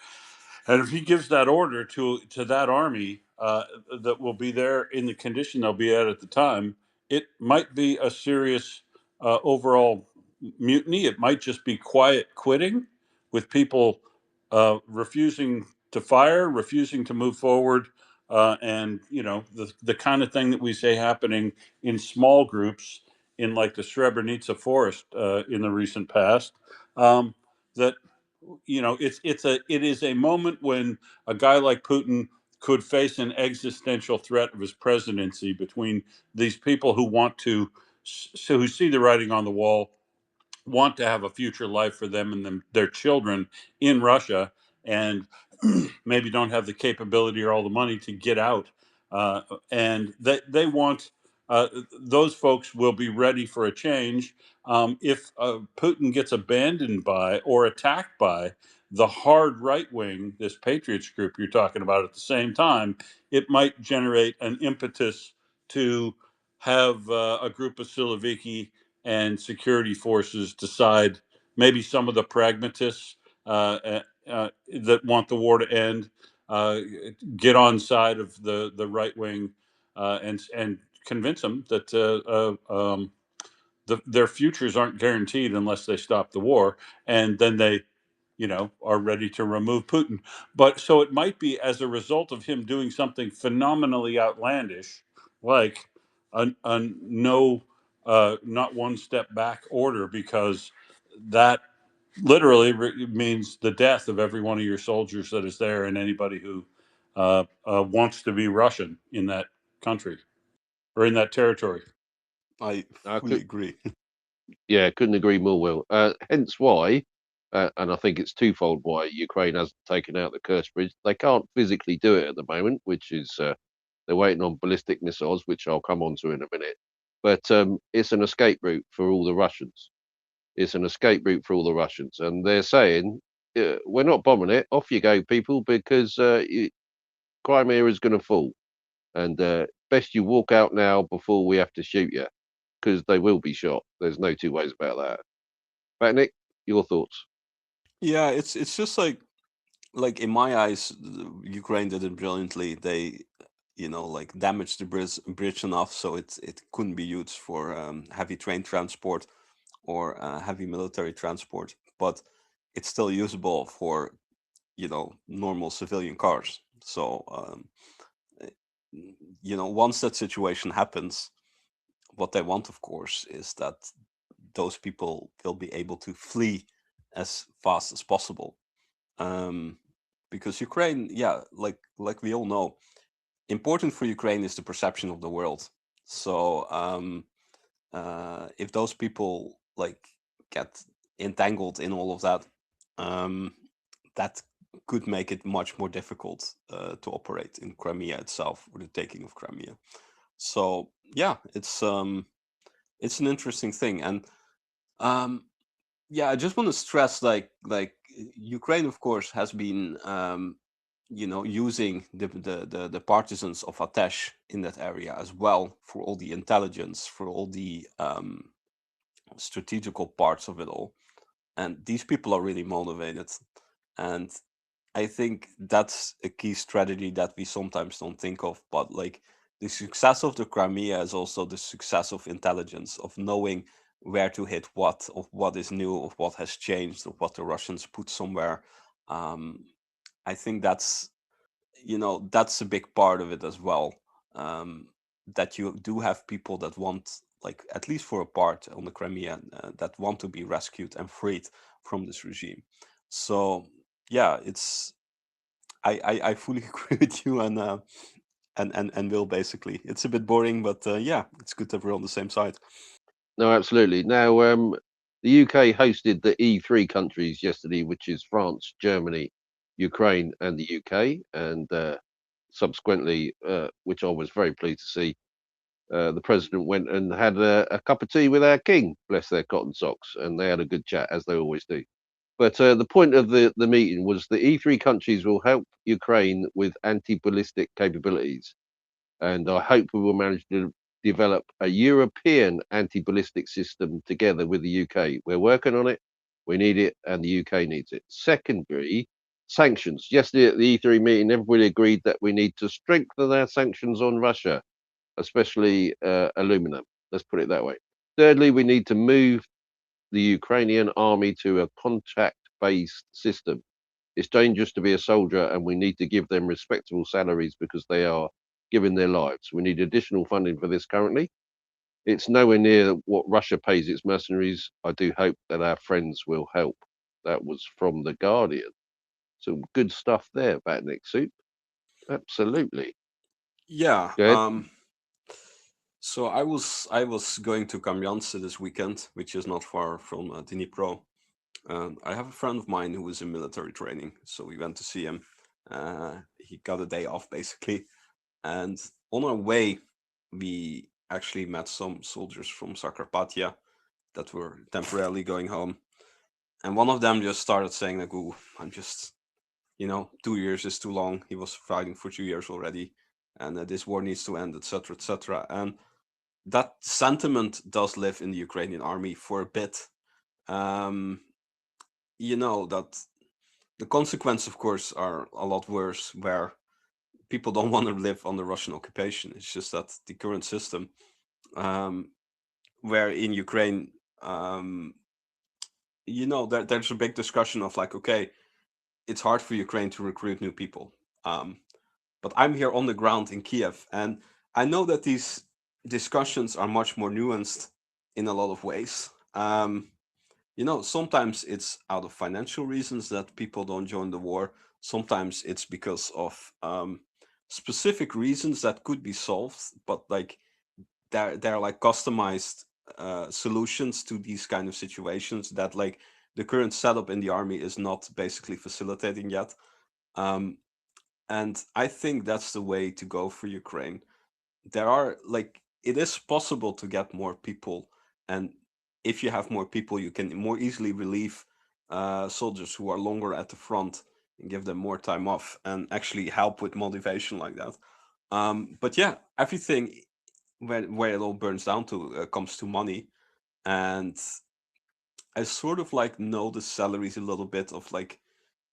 And if he gives that order to that army that will be there in the condition they'll be at the time, it might be a serious overall mutiny. It might just be quiet quitting, with people refusing to fire, refusing to move forward, and the kind of thing that we say happening in small groups in like the Srebrenica forest in the recent past. That it is a moment when a guy like Putin could face an existential threat of his presidency between these people who who see the writing on the wall, want to have a future life for them and their children in Russia, and maybe don't have the capability or all the money to get out. And they want those folks will be ready for a change. If Putin gets abandoned by or attacked by the hard right wing, this Patriots group you're talking about, at the same time, it might generate an impetus to have a group of Siloviki and security forces decide, maybe some of the pragmatists that want the war to end get on side of the right wing and convince them that their futures aren't guaranteed unless they stop the war, and then they are ready to remove Putin. But so it might be as a result of him doing something phenomenally outlandish, like a no, not one step back order, because that literally means the death of every one of your soldiers that is there and anybody who wants to be Russian in that country or in that territory. I I fully could, agree. yeah, couldn't agree more, Will. Hence why, and I think it's twofold why Ukraine hasn't taken out the Kerch Bridge. They can't physically do it at the moment, which is They're waiting on ballistic missiles, which I'll come on to in a minute. But it's an escape route for all the Russians. It's an escape route for all the Russians. And they're saying, we're not bombing it. Off you go, people, because Crimea is going to fall. And best you walk out now before we have to shoot you, because they will be shot. There's no two ways about that. Vatnik, your thoughts? Yeah, it's just like in my eyes, Ukraine did it brilliantly. They, like damaged the bridge enough so it couldn't be used for heavy train transport or heavy military transport, but it's still usable for normal civilian cars. So eh, once that situation happens, what they want, of course, is that those people will be able to flee as fast as possible. Because Ukraine, yeah, like we all know, important for Ukraine is the perception of the world. So if those people get entangled in all of that, that could make it much more difficult to operate in Crimea itself, or the taking of Crimea. So yeah, it's an interesting thing. And yeah, I just want to stress Ukraine, of course, has been using the partisans of Atesh in that area as well for all the intelligence, for all the strategical parts of it all. And these people are really motivated. And I think that's a key strategy that we sometimes don't think of. But the success of the Crimea is also the success of intelligence, of knowing where to hit what, of what is new, of what has changed, of what the Russians put somewhere. I think that's a big part of it as well. That you do have people that want, at least for a part on the Crimea, that want to be rescued and freed from this regime. So yeah, it's I fully agree with you and Will. Basically, it's a bit boring, but yeah, it's good that we're on the same side. No, absolutely. Now, the UK hosted the E3 countries yesterday, which is France, Germany, Ukraine, and the UK. And subsequently, which I was very pleased to see, the president went and had a cup of tea with our king, bless their cotton socks. And they had a good chat, as they always do. But the point of the meeting was the E3 countries will help Ukraine with anti-ballistic capabilities. And I hope we will manage to develop a European anti-ballistic system together with the UK. We're working on it. We need it, and the UK needs it. Secondary, sanctions. Yesterday at the E3 meeting, everybody agreed that we need to strengthen our sanctions on Russia, especially aluminum. Let's put it that way. Thirdly, we need to move the Ukrainian army to a contract-based system. It's dangerous to be a soldier, and we need to give them respectable salaries because they are giving their lives. We need additional funding for this currently. It's nowhere near what Russia pays its mercenaries. I do hope that our friends will help. That was from The Guardian. Some good stuff there, Vatniksoep. Absolutely. Yeah. Go ahead. So I was going to Kamyansk this weekend, which is not far from Dnipro. I have a friend of mine who was in military training, so we went to see him. He got a day off basically, and on our way, we actually met some soldiers from Zakarpattia that were temporarily going home, and one of them just started saying like, "Ooh, I'm just, 2 years is too long. He was fighting for 2 years already, and this war needs to end, etc., etc." And that sentiment does live in the Ukrainian army for a bit. That the consequences, of course, are a lot worse, where people don't want to live under Russian occupation. It's just that the current system, where in Ukraine, there's a big discussion of okay, it's hard for Ukraine to recruit new people. But I'm here on the ground in Kiev, and I know that these discussions are much more nuanced in a lot of ways. Sometimes it's out of financial reasons that people don't join the war. Sometimes it's because of specific reasons that could be solved, but they're like customized solutions to these kind of situations that the current setup in the army is not basically facilitating yet. And I think that's the way to go for Ukraine. There are like, it is possible to get more people, and if you have more people, you can more easily relieve soldiers who are longer at the front and give them more time off and actually help with motivation like that. But yeah, everything where it all burns down to comes to money. And I sort of like know the salaries a little bit of like,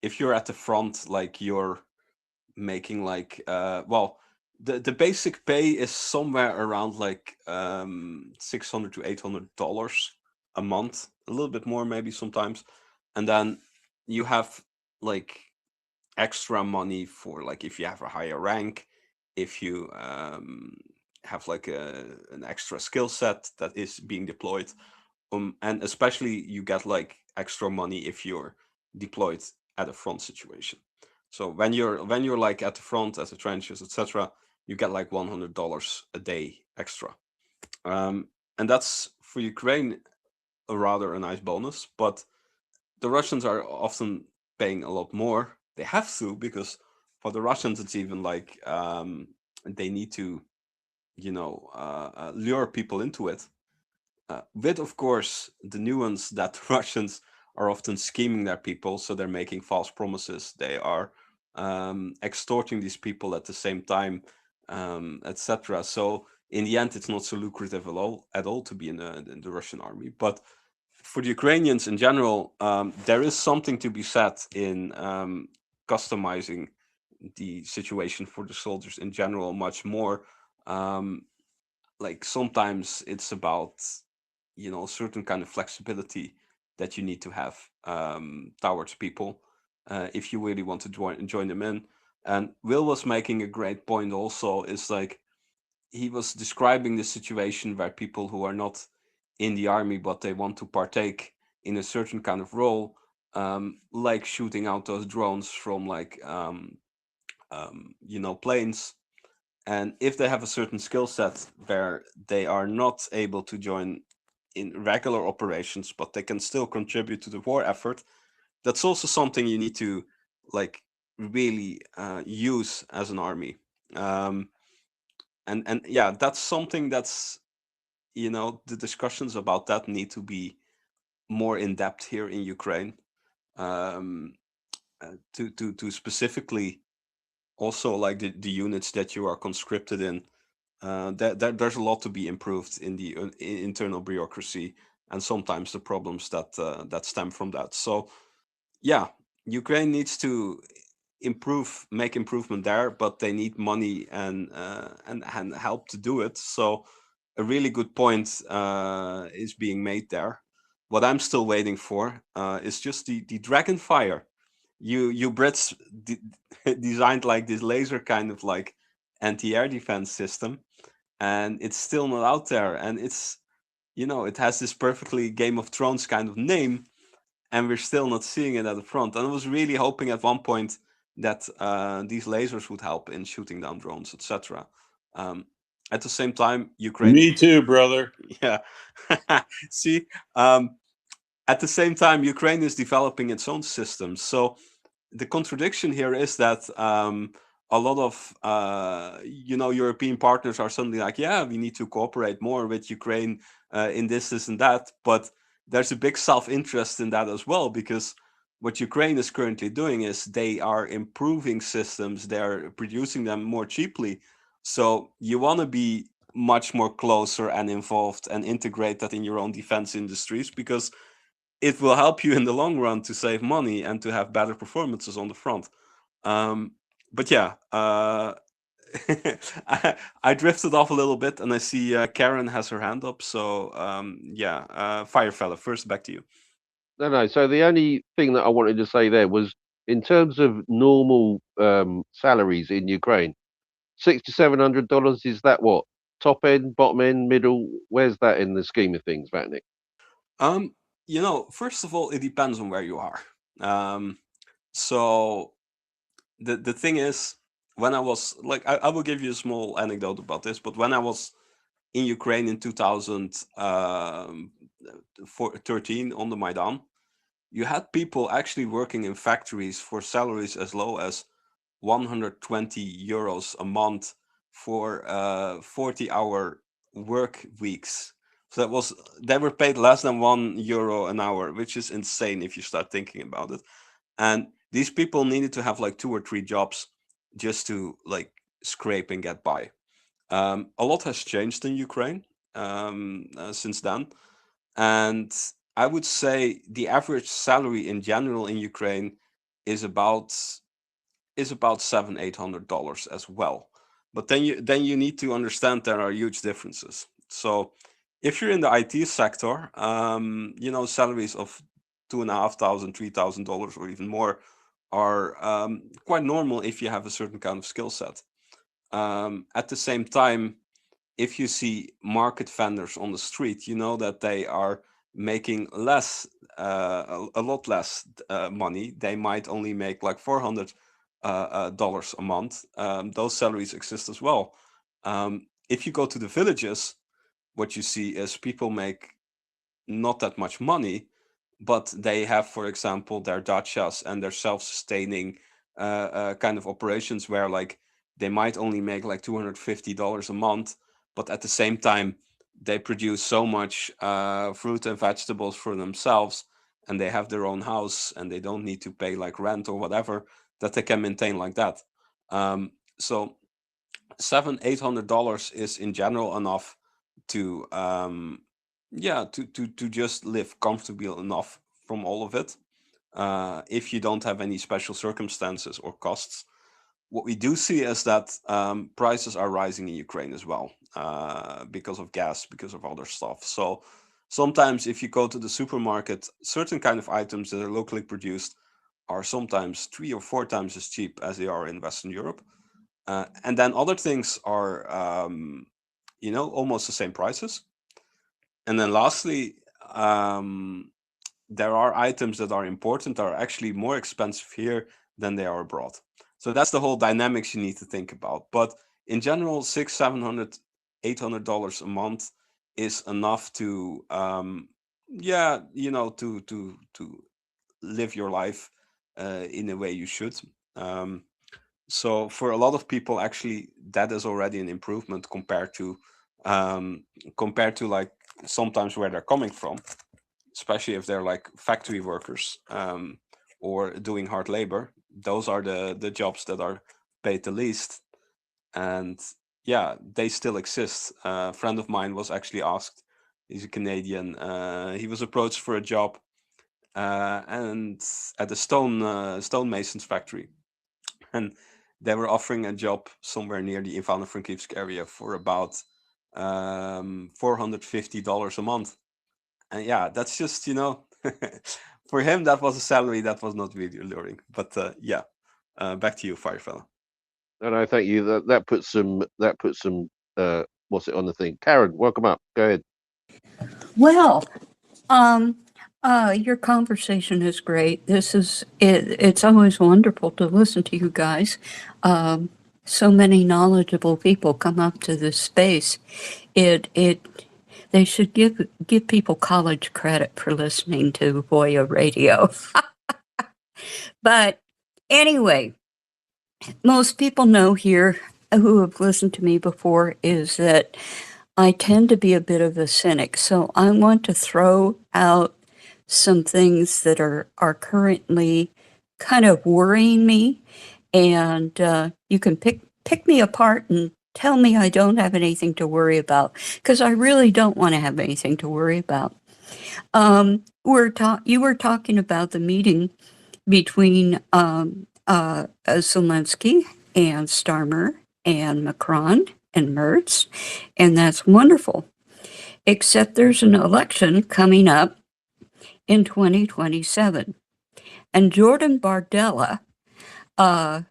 if you're at the front, like you're making like well, the basic pay is somewhere around like $600 to $800 a month, a little bit more maybe sometimes. And then you have like extra money for like if you have a higher rank, if you have like an extra skill set that is being deployed, and especially you get like extra money if you're deployed at a front situation. So when you're like at the front, at the trenches, etc., you get like $100 a day extra, and that's for Ukraine a nice bonus. But the Russians are often paying a lot more. They have to, because for the Russians it's even like they need to, lure people into it. With, of course, the nuance that the Russians are often scheming their people, so they're making false promises. They are extorting these people at the same time, etc. So in the end, it's not so lucrative at all to be in the Russian army. But for the Ukrainians in general, there is something to be said in customizing the situation for the soldiers in general much more. Like sometimes it's about certain kind of flexibility that you need to have towards people if you really want to join them in. And Will was making a great point also, is like he was describing the situation where people who are not in the army but they want to partake in a certain kind of role, like shooting out those drones from like planes. And if they have a certain skill set where they are not able to join in regular operations, but they can still contribute to the war effort, that's also something you need to like really use as an army. And yeah, that's something that's, the discussions about that need to be more in depth here in Ukraine, um, to specifically also like the units that you are conscripted in. There's a lot to be improved in the internal bureaucracy, and sometimes the problems that stem from that. So yeah, Ukraine needs to make improvement there, but they need money and help to do it. So a really good point is being made there. What I'm still waiting for is just the Dragonfire. You Brits designed like this laser kind of like anti-air defense system, and it's still not out there. And it's, it has this perfectly Game of Thrones kind of name, and we're still not seeing it at the front. And I was really hoping at one point that these lasers would help in shooting down drones, etc. At the same time, Ukraine. Me too, brother. Yeah. See, at the same time, Ukraine is developing its own systems. So the contradiction here is that a lot of European partners are suddenly like, yeah, we need to cooperate more with Ukraine in this and that. But there's a big self-interest in that as well, because what Ukraine is currently doing is they are improving systems, they're producing them more cheaply. So you want to be much more closer and involved and integrate that in your own defense industries, because it will help you in the long run to save money and to have better performances on the front. But yeah, I drifted off a little bit, and I see Karen has her hand up. So Firefella, first back to you. No. So the only thing that I wanted to say there was, in terms of normal salaries in Ukraine, $600 to $700, is that what? Top end, bottom end, middle? Where's that in the scheme of things, Vatnik? First of all, it depends on where you are. So the thing is, when I was like, I will give you a small anecdote about this, but when I was in Ukraine in 2013 on the Maidan, you had people actually working in factories for salaries as low as 120 euros a month for 40-hour work weeks. So they were paid less than €1 an hour, which is insane if you start thinking about it. And these people needed to have like 2 or 3 jobs just to like scrape and get by. A lot has changed in Ukraine since then, and I would say the average salary in general in Ukraine is about $700-800 as well. But then you need to understand there are huge differences. So if you're in the IT sector, salaries of $2,500, $3,000 or even more are quite normal if you have a certain kind of skill set. At the same time, if you see market vendors on the street, you know that they are making less, a lot less money. They might only make like $400 a month. Those salaries exist as well. If you go to the villages, what you see is people make not that much money, but they have, for example, their dachas and their self-sustaining kind of operations where like they might only make like $250 a month, but at the same time they produce so much fruit and vegetables for themselves, and they have their own house and they don't need to pay like rent or whatever, that they can maintain like that. So $700-800 is in general enough to to just live comfortably enough from all of it, if you don't have any special circumstances or costs. What we do see is that prices are rising in Ukraine as well, because of gas, because of other stuff. So sometimes if you go to the supermarket, certain kind of items that are locally produced are sometimes 3 or 4 times as cheap as they are in Western Europe. And then other things are, almost the same prices. And then lastly, there are items that are important that are actually more expensive here than they are abroad. So that's the whole dynamics you need to think about. But in general, $600, $700, $800 a month is enough to, to live your life in a way you should. So for a lot of people, actually, that is already an improvement compared to like sometimes where they're coming from, especially if they're like factory workers or doing hard labor. Those are the jobs that are paid the least, and yeah, they still exist. A friend of mine was actually asked. He's a Canadian. He was approached for a job and at the stonemasons factory, and they were offering a job somewhere near the Ivano-Frankivsk area for about $450 a month. And yeah, that's just, for him, that was a salary that was not really alluring. But back to you, Firefella. No, thank you. That puts some what's it on the thing. Karen, welcome up. Go ahead. Well, your conversation is great. It's always wonderful to listen to you guys. So many knowledgeable people come up to this space. They should give people college credit for listening to Volya radio. But anyway, most people know here who have listened to me before is that I tend to be a bit of a cynic. So I want to throw out some things that are currently kind of worrying me, and you can pick me apart and tell me I don't have anything to worry about, because I really don't want to have anything to worry about. You were talking about the meeting between Zelensky and Starmer and Macron and Merz, and that's wonderful. Except there's an election coming up in 2027. And Jordan Bardella,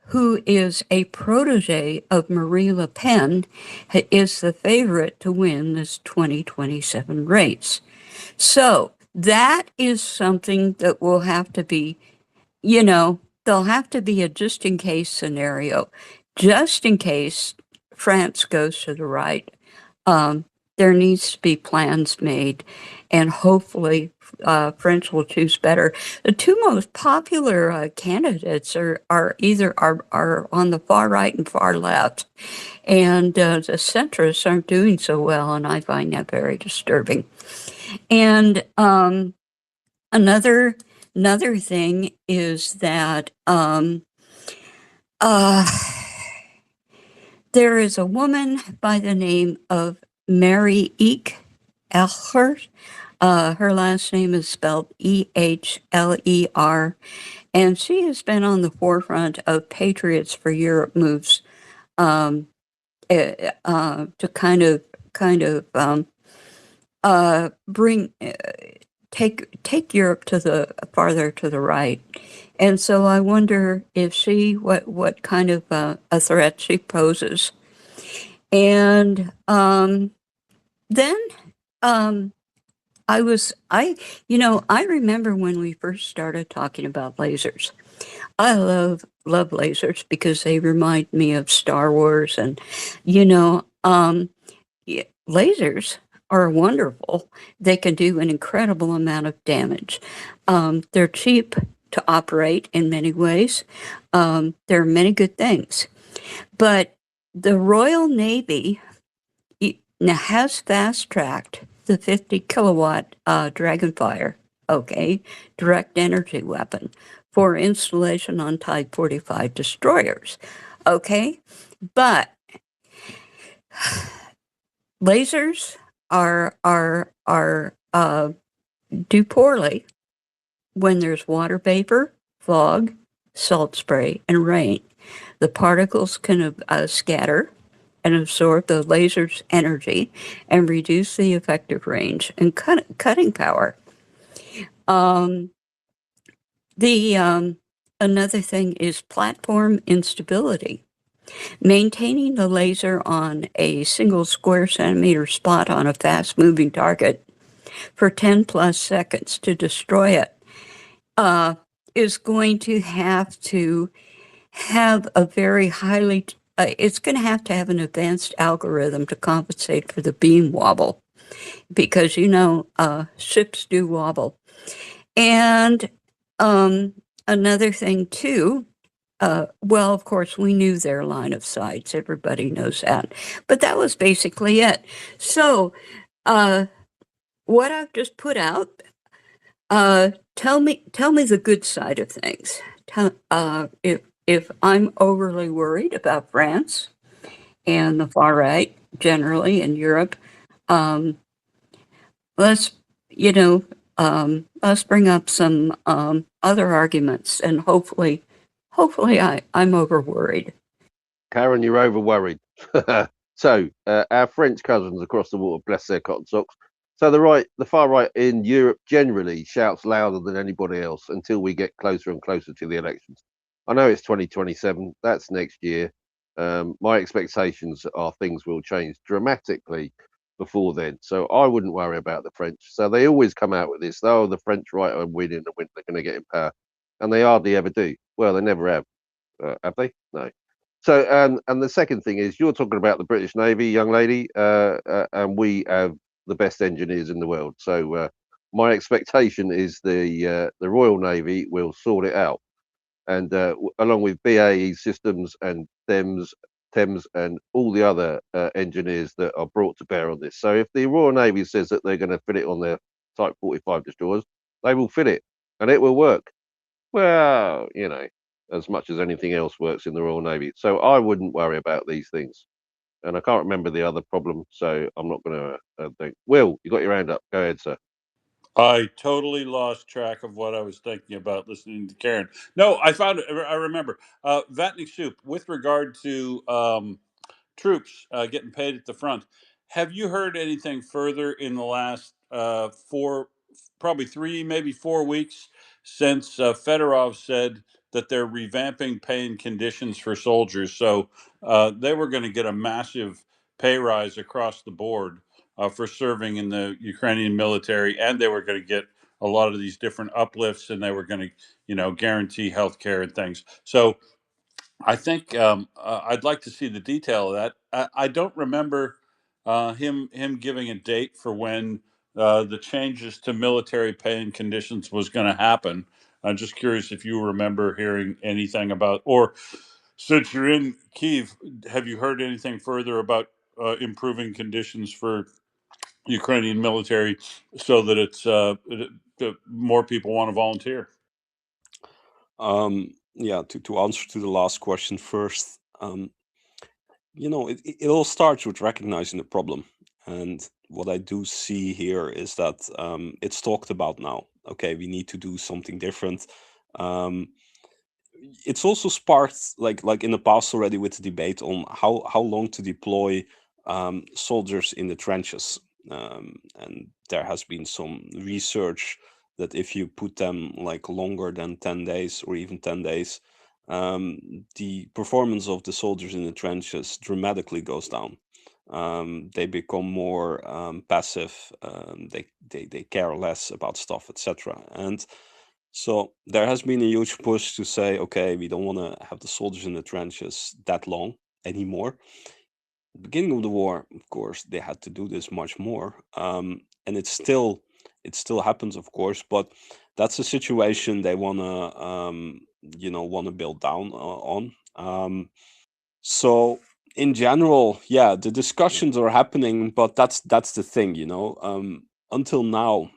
who is a protege of Marie Le Pen, is the favorite to win this 2027 race. So that is something that will have to be, there'll have to be a just-in-case scenario. Just in case France goes to the right, there needs to be plans made, and hopefully French will choose better. The two most popular candidates are on the far right and far left, and the centrists aren't doing so well, and I find that very disturbing. And another thing is that there is a woman by the name of Mary Eckler. Her last name is spelled Ehler, and she has been on the forefront of Patriots for Europe moves to kind of bring take Europe to the farther to the right. And so I wonder if what kind of a threat she poses. And then I remember when we first started talking about lasers. I love lasers because they remind me of Star Wars, and lasers are wonderful. They can do an incredible amount of damage. They're cheap to operate in many ways. There are many good things, but the Royal Navy now has fast-tracked the 50 kilowatt Dragonfire, direct energy weapon for installation on Type 45 destroyers, but lasers do poorly when there's water vapor, fog, salt spray, and rain. The particles can scatter and absorb the laser's energy and reduce the effective range and cutting power. Another thing is platform instability. Maintaining the laser on a single square centimeter spot on a fast-moving target for 10 plus seconds to destroy it is going to have a very highly it's going to have an advanced algorithm to compensate for the beam wobble, because ships do wobble. And another thing too, of course, we knew their line of sights. Everybody knows that. But that was basically it. So what I've just put out, tell me the good side of things. If I'm overly worried about France and the far right generally in Europe, let's bring up some other arguments, and hopefully I'm over worried. Karen, you're over worried. So our French cousins across the water, bless their cotton socks. So the far right in Europe generally shouts louder than anybody else until we get closer and closer to the elections. I know it's 2027. That's next year. My expectations are things will change dramatically before then. So I wouldn't worry about the French. So they always come out with this. Oh, the French right are winning the win. They're going to get in power, and they hardly ever do. Well, they never have. Have they? No. So and the second thing is, you're talking about the British Navy, young lady, and we have the best engineers in the world. So my expectation is the Royal Navy will sort it out, and along with BAE Systems and Thames and all the other engineers that are brought to bear on this. So if the Royal Navy says that they're going to fit it on their Type 45 destroyers, they will fit it, and it will work. Well, as much as anything else works in the Royal Navy. So I wouldn't worry about these things. And I can't remember the other problem, so I'm not going to think. Will, you got your hand up. Go ahead, sir. I totally lost track of what I was thinking about listening to Karen. No, I remember. Vatniksoep, with regard to troops getting paid at the front, have you heard anything further in the last probably 3, maybe 4 weeks since Fedorov said that they're revamping pay and conditions for soldiers? So they were going to get a massive pay rise across the board for serving in the Ukrainian military, and they were going to get a lot of these different uplifts, and they were going to, guarantee health care and things. So I think I'd like to see the detail of that. I don't remember him giving a date for when the changes to military pay and conditions was going to happen. I'm just curious if you remember hearing anything about, or since you're in Kiev, have you heard anything further about improving conditions for Ukrainian military so that that more people want to volunteer? Yeah, to answer to the last question first, it all starts with recognizing the problem. And what I do see here is that it's talked about now. Okay, we need to do something different. It's also sparked, like in the past already, with the debate on how long to deploy soldiers in the trenches. And there has been some research that if you put them like longer than 10 days or even 10 days, the performance of the soldiers in the trenches dramatically goes down. They become more passive. They care less about stuff, etc. And so there has been a huge push to say, okay, we don't want to have the soldiers in the trenches that long anymore. Beginning of the war, of course, they had to do this much more, and it still happens, of course. But that's a situation they wanna build down on. So in general, yeah, the discussions are happening, but that's the thing, until now,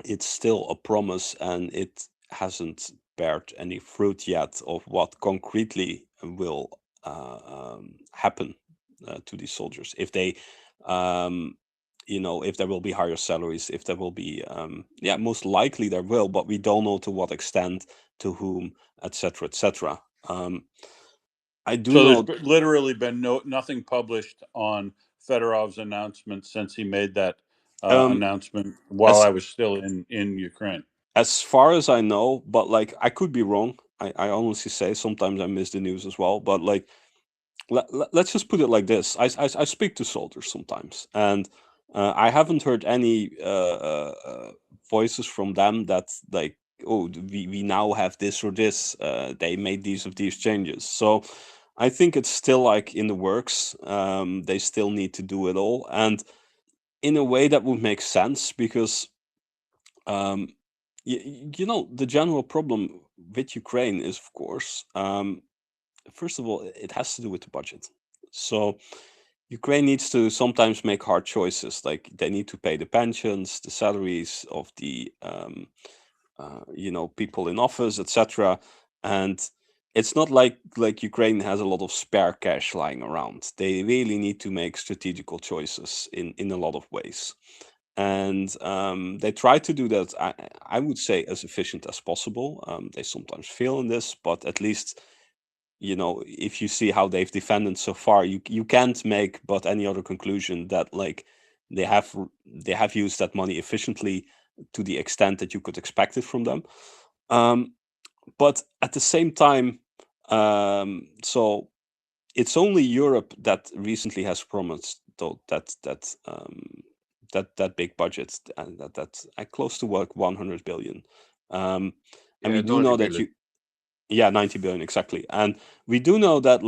it's still a promise, and it hasn't bared any fruit yet of what concretely will happen to these soldiers. If they, if there will be higher salaries, if there will be, yeah, most likely there will, but we don't know to what extent, to whom, etc., etc. I do So know. there's literally been nothing published on Fedorov's announcement since he made that announcement while As I was still in Ukraine. as far as I know, but like I could be wrong. I honestly say sometimes I miss the news as well. But like, let's just put it like this: I speak to soldiers sometimes, and I haven't heard any voices from them that like, oh, we now have this or this. They made these changes. So I think it's still like in the works. They still need to do it all, and in a way that would make sense because. The general problem with Ukraine is, of course, first of all, it has to do with the budget. So Ukraine needs to sometimes make hard choices, like they need to pay the pensions, the salaries of the, people in office, etc. And it's not like Ukraine has a lot of spare cash lying around. They really need to make strategical choices in a lot of ways. And they try to do that, I would say, as efficient as possible. They sometimes fail in this, but at least, if you see how they've defended so far, you can't make but any other conclusion that like they have used that money efficiently to the extent that you could expect it from them. But at the same time, so it's only Europe that recently has promised though that big budget, and that's close to like 100 billion. And Yeah, we do 90 know that billion. 90 billion exactly. And we do know that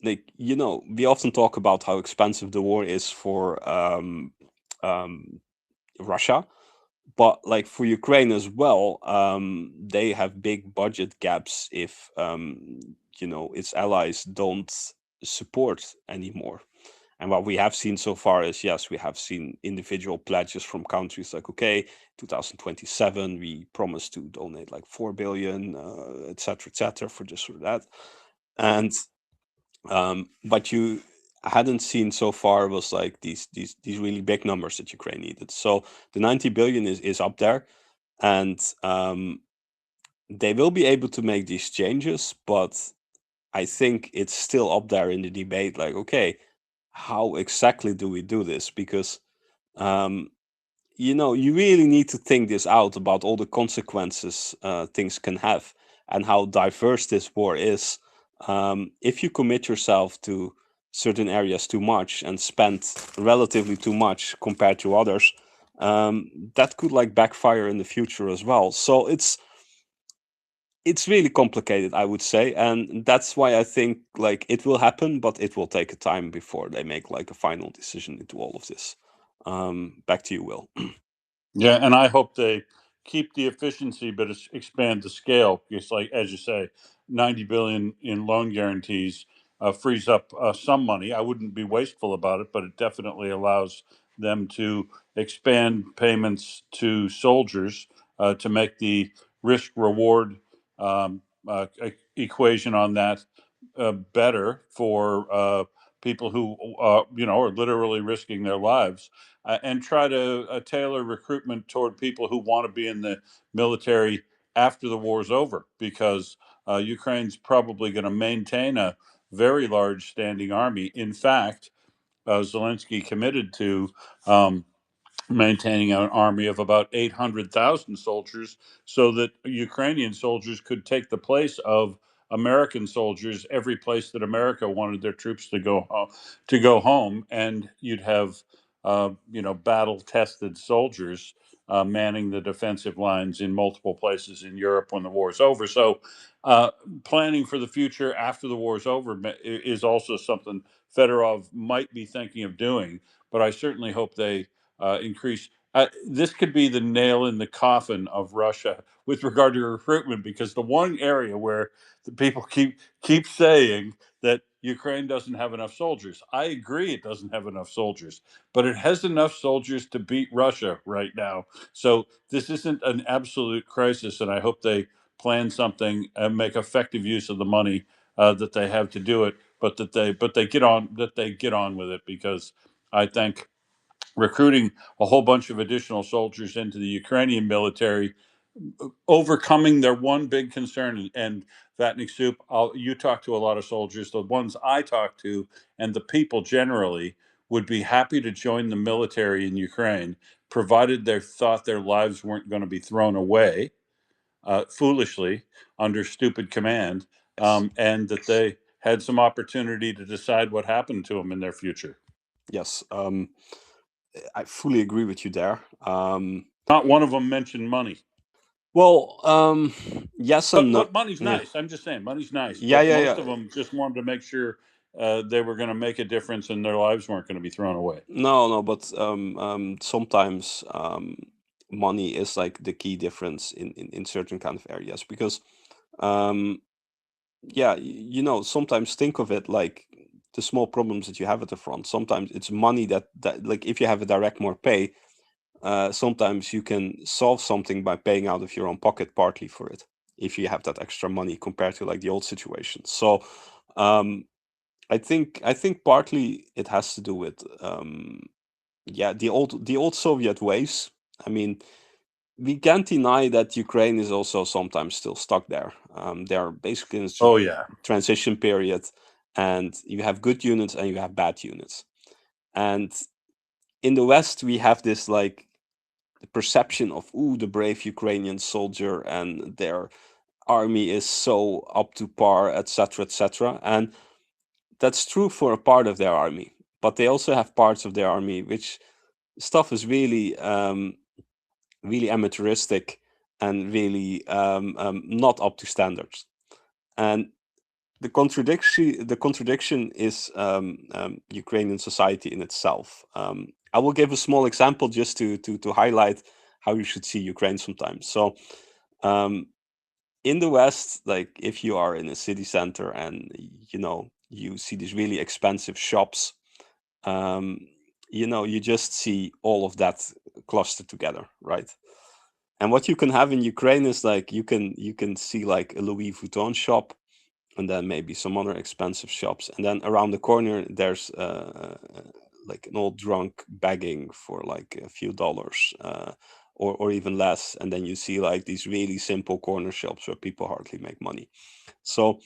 we often talk about how expensive the war is for Russia, but like for Ukraine as well, they have big budget gaps if its allies don't support anymore. And what we have seen so far is, yes, we have seen individual pledges from countries like, okay, 2027, we promise to donate like 4 billion, et cetera, for this or that. And what you hadn't seen so far was like these really big numbers that Ukraine needed. So the 90 billion is up there, and they will be able to make these changes, but I think it's still up there in the debate. Like, okay, how exactly do we do this? Because you really need to think this out about all the consequences things can have and how diverse this war is. If you commit yourself to certain areas too much and spend relatively too much compared to others, that could like backfire in the future as well. So it's really complicated, I would say, and that's why I think like it will happen, but it will take a time before they make like a final decision into all of this. Back to you, Will. Yeah, and I hope they keep the efficiency, but expand the scale. Because, like as you say, 90 billion in loan guarantees frees up some money. I wouldn't be wasteful about it, but it definitely allows them to expand payments to soldiers to make the risk reward equation on that better for people who are literally risking their lives, and try to tailor recruitment toward people who want to be in the military after the war's over, because Ukraine's probably going to maintain a very large standing army. In fact, Zelensky committed to maintaining an army of about 800,000 soldiers, so that Ukrainian soldiers could take the place of American soldiers every place that America wanted their troops to go home, and you'd have battle tested soldiers manning the defensive lines in multiple places in Europe when the war is over. So planning for the future after the war is over is also something Fedorov might be thinking of doing, but I certainly hope they increase. This could be the nail in the coffin of Russia with regard to recruitment, because the one area where the people keep saying that Ukraine doesn't have enough soldiers. I agree, it doesn't have enough soldiers, but it has enough soldiers to beat Russia right now. So this isn't an absolute crisis, and I hope they plan something and make effective use of the money that they have to do it, but they get on with it, because I think recruiting a whole bunch of additional soldiers into the Ukrainian military, overcoming their one big concern. And Vatniksoep, you talk to a lot of soldiers. The ones I talk to, and the people generally, would be happy to join the military in Ukraine, provided they thought their lives weren't going to be thrown away foolishly under stupid command, Yes. and that they had some opportunity to decide what happened to them in their future. Yes. I fully agree with you there. Not one of them mentioned money. Well, yes and no. But money's Yeah. nice. I'm just saying, money's nice. Yeah, But yeah, most yeah. of them just wanted to make sure they were going to make a difference and their lives weren't going to be thrown away. No, but sometimes money is like the key difference in certain kind of areas, because yeah, sometimes think of it like the small problems that you have at the front. Sometimes it's money that like, if you have a direct more pay, sometimes you can solve something by paying out of your own pocket partly for it, if you have that extra money compared to like the old situation. So I think partly it has to do with the old Soviet ways. I mean, we can't deny that Ukraine is also sometimes still stuck there. They are basically in a Oh yeah. transition period, and you have good units and you have bad units. And in the West, we have this like the perception of the brave Ukrainian soldier, and their army is so up to par, etc., etc. And that's true for a part of their army, but they also have parts of their army which stuff is really really amateuristic and really not up to standards. And the contradiction is Ukrainian society in itself. I will give a small example just to highlight how you should see Ukraine sometimes. So in the West, like if you are in a city center and you see these really expensive shops, you just see all of that clustered together, right? And what you can have in Ukraine is like you can see like a Louis Vuitton shop, and then maybe some other expensive shops, and then around the corner there's like an old drunk begging for like a few dollars, or even less, and then you see like these really simple corner shops where people hardly make money. So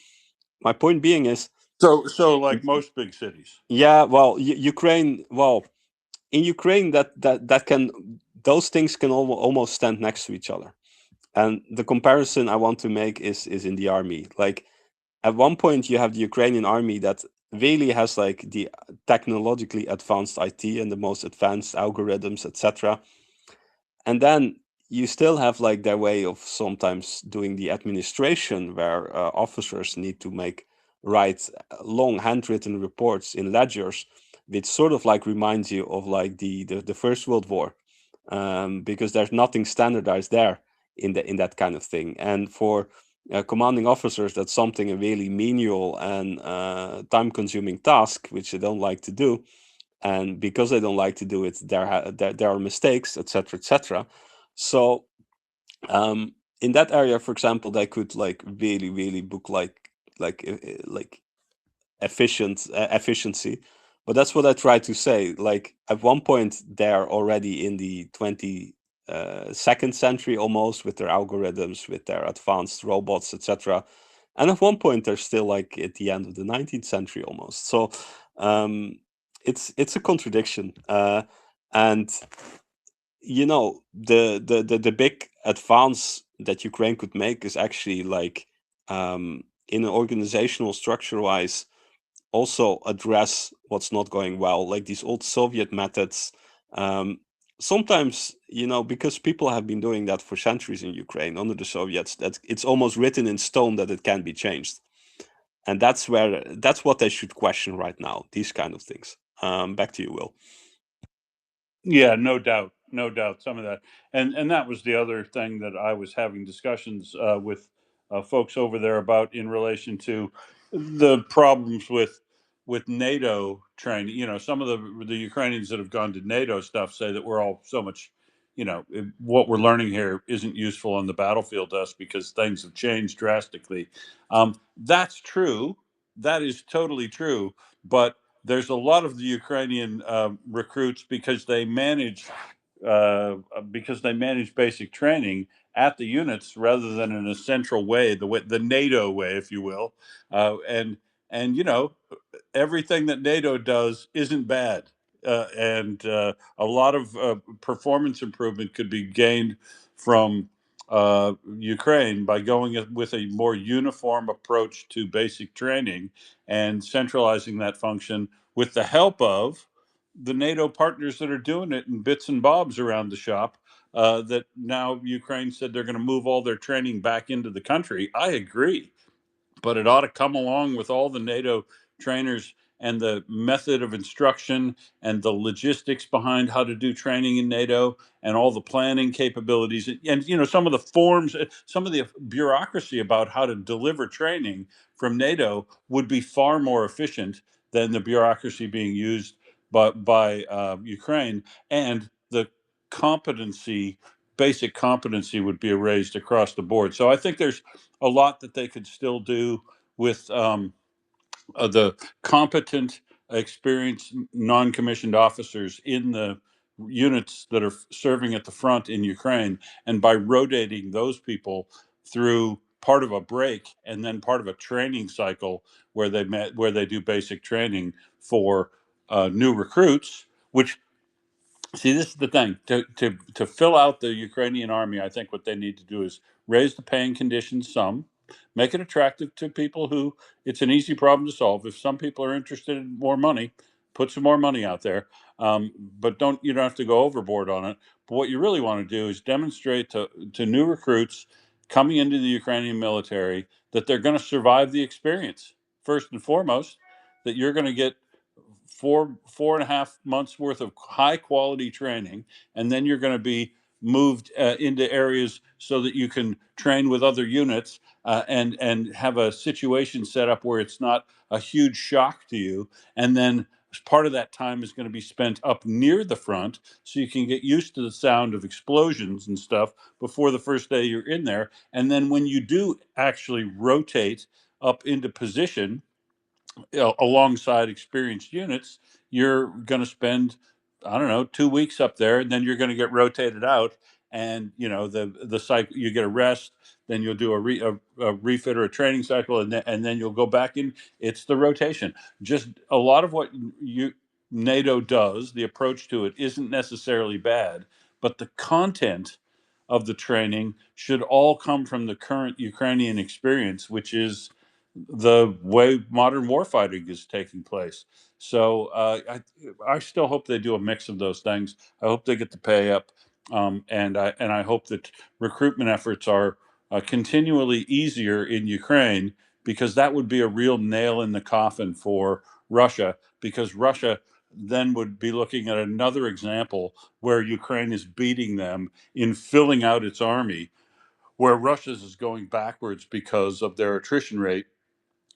my point being is, So like most big cities. yeah, well, Ukraine, well, in Ukraine that can, those things can almost stand next to each other. And the comparison I want to make is in the army. Like at one point you have the Ukrainian army that really has like the technologically advanced IT and the most advanced algorithms, etc. And then you still have like their way of sometimes doing the administration, where officers need to write long handwritten reports in ledgers, which sort of like reminds you of like the First World War, because there's nothing standardized there in that kind of thing. And for commanding officers, that's something a really menial and time-consuming task, which they don't like to do. And because they don't like to do it, there are mistakes, etc., etc. So in that area, for example, they could like really book like efficiency. But that's what I try to say. Like at one point, they're already in the 22nd century almost, with their algorithms, with their advanced robots, etc. And at one point, they're still like at the end of the 19th century almost. So it's a contradiction. And you know, the big advance that Ukraine could make is actually like in an organizational structure wise also address what's not going well, like these old Soviet methods. Sometimes, you know, because people have been doing that for centuries in Ukraine under the Soviets, that it's almost written in stone that it can be changed. And that's what they should question right now, these kind of things. Back to you, Will. Yeah, no doubt, no doubt. Some of that, and that was the other thing that I was having discussions with folks over there about in relation to the problems with NATO training. You know, some of the Ukrainians that have gone to NATO stuff say that we're all so much. You know, what we're learning here isn't useful on the battlefield to us because things have changed drastically. That's true. That is totally true. But there's a lot of the Ukrainian recruits because they manage basic training at the units rather than in a central way, the NATO way, if you will, and you know, everything that NATO does isn't bad, and a lot of performance improvement could be gained from Ukraine by going with a more uniform approach to basic training and centralizing that function with the help of the NATO partners that are doing it in bits and bobs around the shop. That now Ukraine said they're going to move all their training back into the country. I agree, but it ought to come along with all the NATO trainers and the method of instruction and the logistics behind how to do training in NATO and all the planning capabilities and you know some of the forms, some of the bureaucracy about how to deliver training from NATO would be far more efficient than the bureaucracy being used by Ukraine, and the competency, basic competency, would be raised across the board. So I think there's a lot that they could still do with the competent, experienced, non-commissioned officers in the units that are serving at the front in Ukraine, and by rotating those people through part of a break and then part of a training cycle where they do basic training for new recruits, which see, this is the thing. To fill out the Ukrainian army, I think what they need to do is raise the paying conditions some, make it attractive to people who it's an easy problem to solve. If some people are interested in more money, put some more money out there. But you don't have to go overboard on it. But what you really want to do is demonstrate to new recruits coming into the Ukrainian military that they're going to survive the experience. First and foremost, that you're going to get 4.5 months worth of high quality training, and then you're going to be moved into areas so that you can train with other units and have a situation set up where it's not a huge shock to you. And then part of that time is going to be spent up near the front so you can get used to the sound of explosions and stuff before the first day you're in there. And then when you do actually rotate up into position, alongside experienced units, you're going to spend, I don't know, 2 weeks up there, and then you're going to get rotated out. And you know the cycle, you get a rest, then you'll do a refit or a training cycle, and then you'll go back in. It's the rotation. Just a lot of what NATO does, the approach to it isn't necessarily bad, but the content of the training should all come from the current Ukrainian experience, which is the way modern warfighting is taking place. So I still hope they do a mix of those things. I hope they get the pay up, and I hope that recruitment efforts are continually easier in Ukraine, because that would be a real nail in the coffin for Russia, because Russia then would be looking at another example where Ukraine is beating them in filling out its army, where Russia's is going backwards because of their attrition rate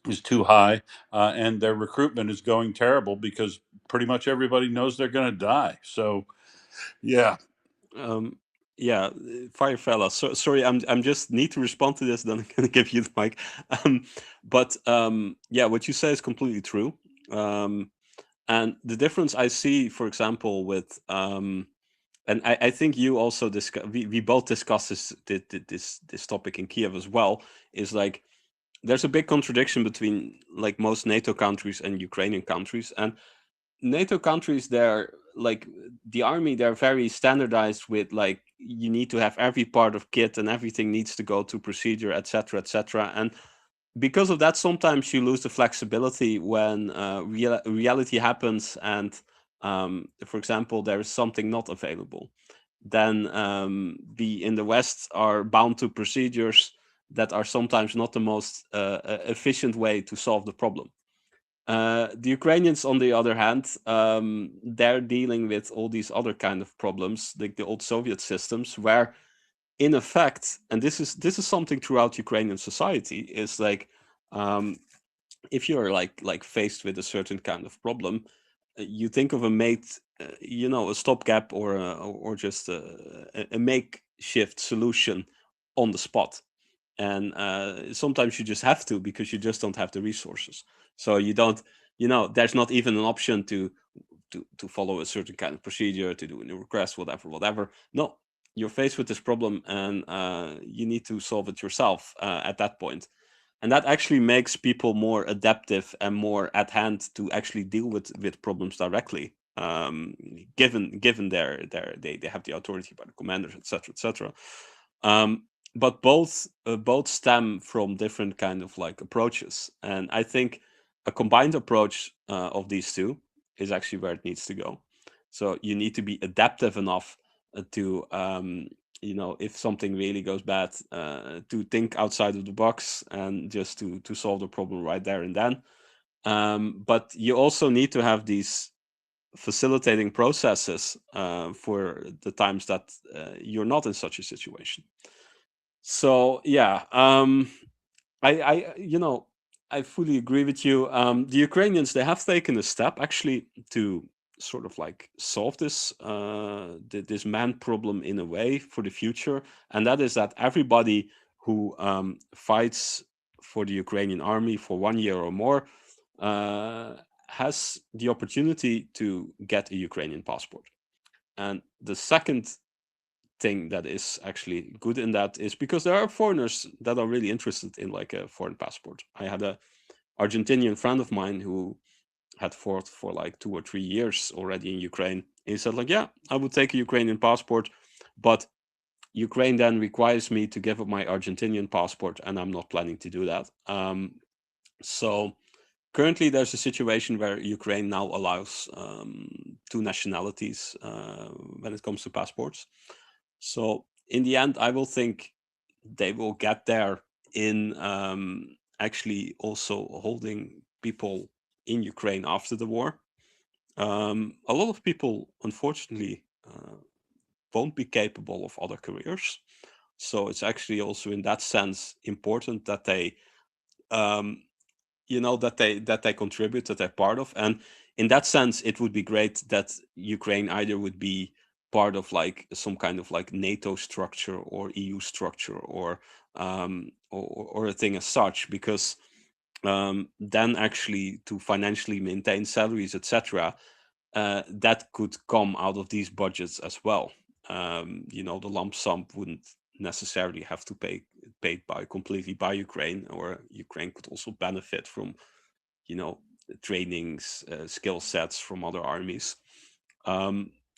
is too high, and their recruitment is going terrible because pretty much everybody knows they're going to die. So, yeah. Yeah, fire fella. So sorry, I'm just need to respond to this. Then I'm gonna give you the mic. But yeah, what you say is completely true. And the difference I see, for example, with and I think you also we both discussed this topic in Kiev as well. Is like there's a big contradiction between like most NATO countries and Ukrainian countries, and NATO countries, they're like the army, they're very standardized with like you need to have every part of kit and everything needs to go to procedure, etc., etc. And because of that, sometimes you lose the flexibility when reality happens and, for example, there is something not available. Then we in the West are bound to procedures that are sometimes not the most efficient way to solve the problem. The Ukrainians, on the other hand, they're dealing with all these other kind of problems, like the old Soviet systems, where, in effect, and this is something throughout Ukrainian society, is like if you're like faced with a certain kind of problem, you think of a a stopgap or just a makeshift solution on the spot. And sometimes you just have to because you just don't have the resources. So you don't, there's not even an option to follow a certain kind of procedure, to do a new request, whatever. No, you're faced with this problem and you need to solve it yourself at that point. And that actually makes people more adaptive and more at hand to actually deal with problems directly, given they have the authority by the commanders, etc. But both stem from different kind of like approaches, and I think a combined approach of these two is actually where it needs to go. So you need to be adaptive enough to if something really goes bad, to think outside of the box and just to solve the problem right there and then. But you also need to have these facilitating processes for the times that you're not in such a situation. So yeah, I fully agree with you. The Ukrainians, they have taken a step actually to sort of like solve this this man problem in a way for the future, and that is that everybody who fights for the Ukrainian army for 1 year or more has the opportunity to get a Ukrainian passport. And the second thing that is actually good in that is because there are foreigners that are really interested in like a foreign passport. I had a Argentinian friend of mine who had fought for like 2 or 3 years already in Ukraine. He said like, yeah, I would take a Ukrainian passport, but Ukraine then requires me to give up my Argentinian passport, and I'm not planning to do that. So currently there's a situation where Ukraine now allows 2 nationalities when it comes to passports. So in the end, I will think they will get there in actually also holding people in Ukraine after the war. A lot of people, unfortunately, won't be capable of other careers. So it's actually also in that sense important that they, that they contribute, that they're part of. And in that sense, it would be great that Ukraine either would be part of like some kind of like NATO structure or EU structure or a thing as such, because then actually to financially maintain salaries, etc., that could come out of these budgets as well. The lump sum wouldn't necessarily have to paid by completely by Ukraine, or Ukraine could also benefit from, trainings, skill sets from other armies.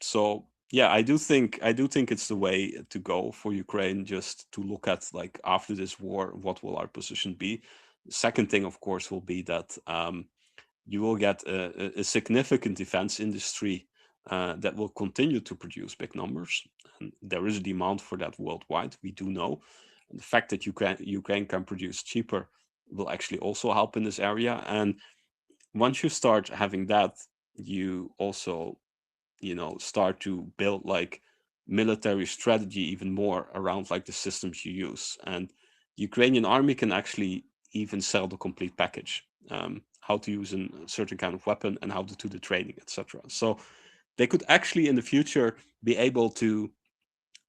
So yeah, I do think it's the way to go for Ukraine, just to look at like after this war, what will our position be. The second thing, of course, will be that you will get a significant defense industry that will continue to produce big numbers. And there is a demand for that worldwide, we do know. And the fact that Ukraine can produce cheaper will actually also help in this area. And once you start having that, you also, start to build like military strategy even more around like the systems you use. And the Ukrainian army can actually even sell the complete package, how to use a certain kind of weapon and how to do the training, etc. So they could actually in the future be able to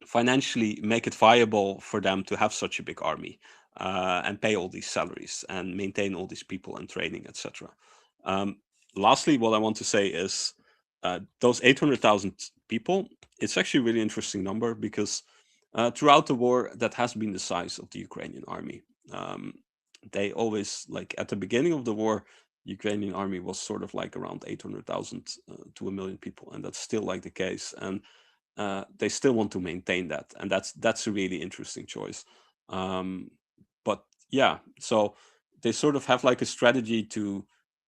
financially make it viable for them to have such a big army, and pay all these salaries and maintain all these people and training, etc. Lastly, what I want to say is those 800,000 people, it's actually a really interesting number because throughout the war, that has been the size of the Ukrainian army. They always, like at the beginning of the war, Ukrainian army was sort of like around 800,000 to 1 million people, and that's still like the case. And they still want to maintain that, and that's a really interesting choice. But yeah, so they sort of have like a strategy to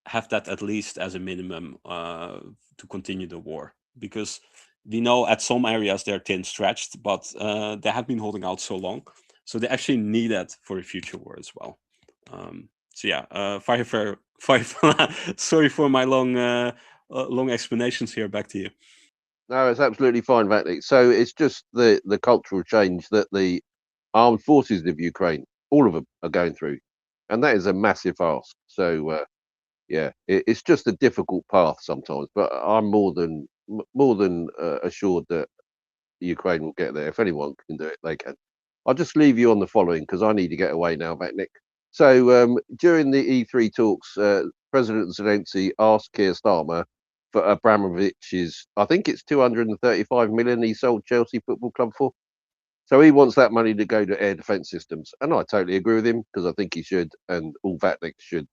have that at least as a minimum to continue the war, because we know at some areas they're thin stretched, but they have been holding out so long, so they actually need that for a future war as well. So yeah, fire. Sorry for my long explanations here. Back to you. No, it's absolutely fine, Vatnik. So it's just the cultural change that the armed forces of Ukraine, all of them, are going through, and that is a massive ask. So yeah, it's just a difficult path sometimes, but I'm more than assured that Ukraine will get there. If anyone can do it, they can. I'll just leave you on the following because I need to get away now, Vatnik. So during the E3 talks, President Zelensky asked Keir Starmer for Abramovich's, I think it's 235 million he sold Chelsea Football Club for. So he wants that money to go to air defence systems, and I totally agree with him because I think he should, and all Vatnik should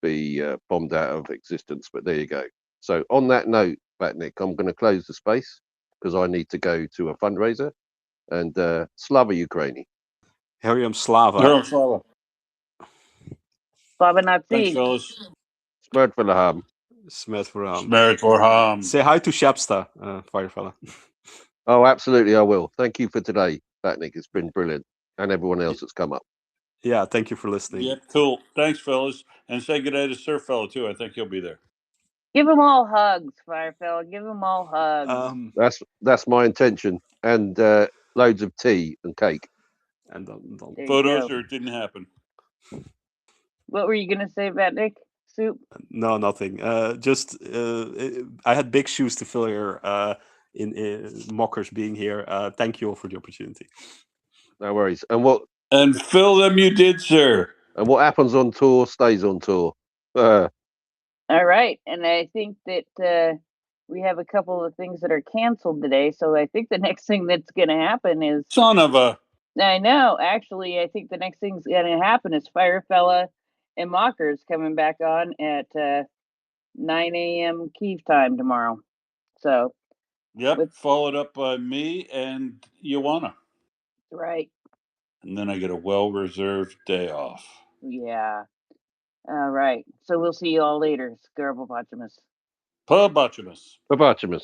be bombed out of existence. But there you go. So on that note, Vatnik, I'm going to close the space because I need to go to a fundraiser. And Slava Ukraini. Herium Slava. Heroin Slava. Slava Thanks, Nazi. fellas. Smert for Laham. Smet for Merit for Ham. Say hi to Shapsta, Firefella. Oh, absolutely, I will. Thank you for today, Vatnik. It's been brilliant. And everyone else that's come up. Yeah, thank you for listening. Yep, cool. Thanks, fellas. And say good day to Surf Fella, too. I think he'll be there. Give them all hugs, Firefella. Give them all hugs. That's my intention. And loads of tea and cake. And There you Photos, go. or it didn't happen? What were you gonna say, Vatnik? Soup? No, nothing. Just I had big shoes to fill here in Mockers being here. Thank you all for the opportunity. No worries. And fill them you did, sir. And what happens on tour stays on tour. All right, and I think that we have a couple of things that are canceled today. So I think the next thing that's gonna happen is Son of a. I know. Actually, I think the next thing's gonna happen is Firefella and Mockers coming back on at 9 a.m. Kiev time tomorrow. So Yep, followed up by me and Ioana. right. And then I get a well-reserved day off. Yeah. All right. So we'll see you all later, Scarbopotamus. Pubachimus. Babachimus.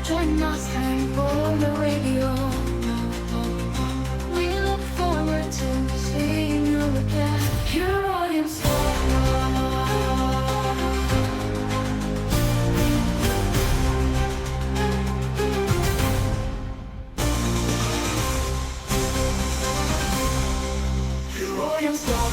Join us on the radio. We look forward to seeing you again. Your audience. Your audience.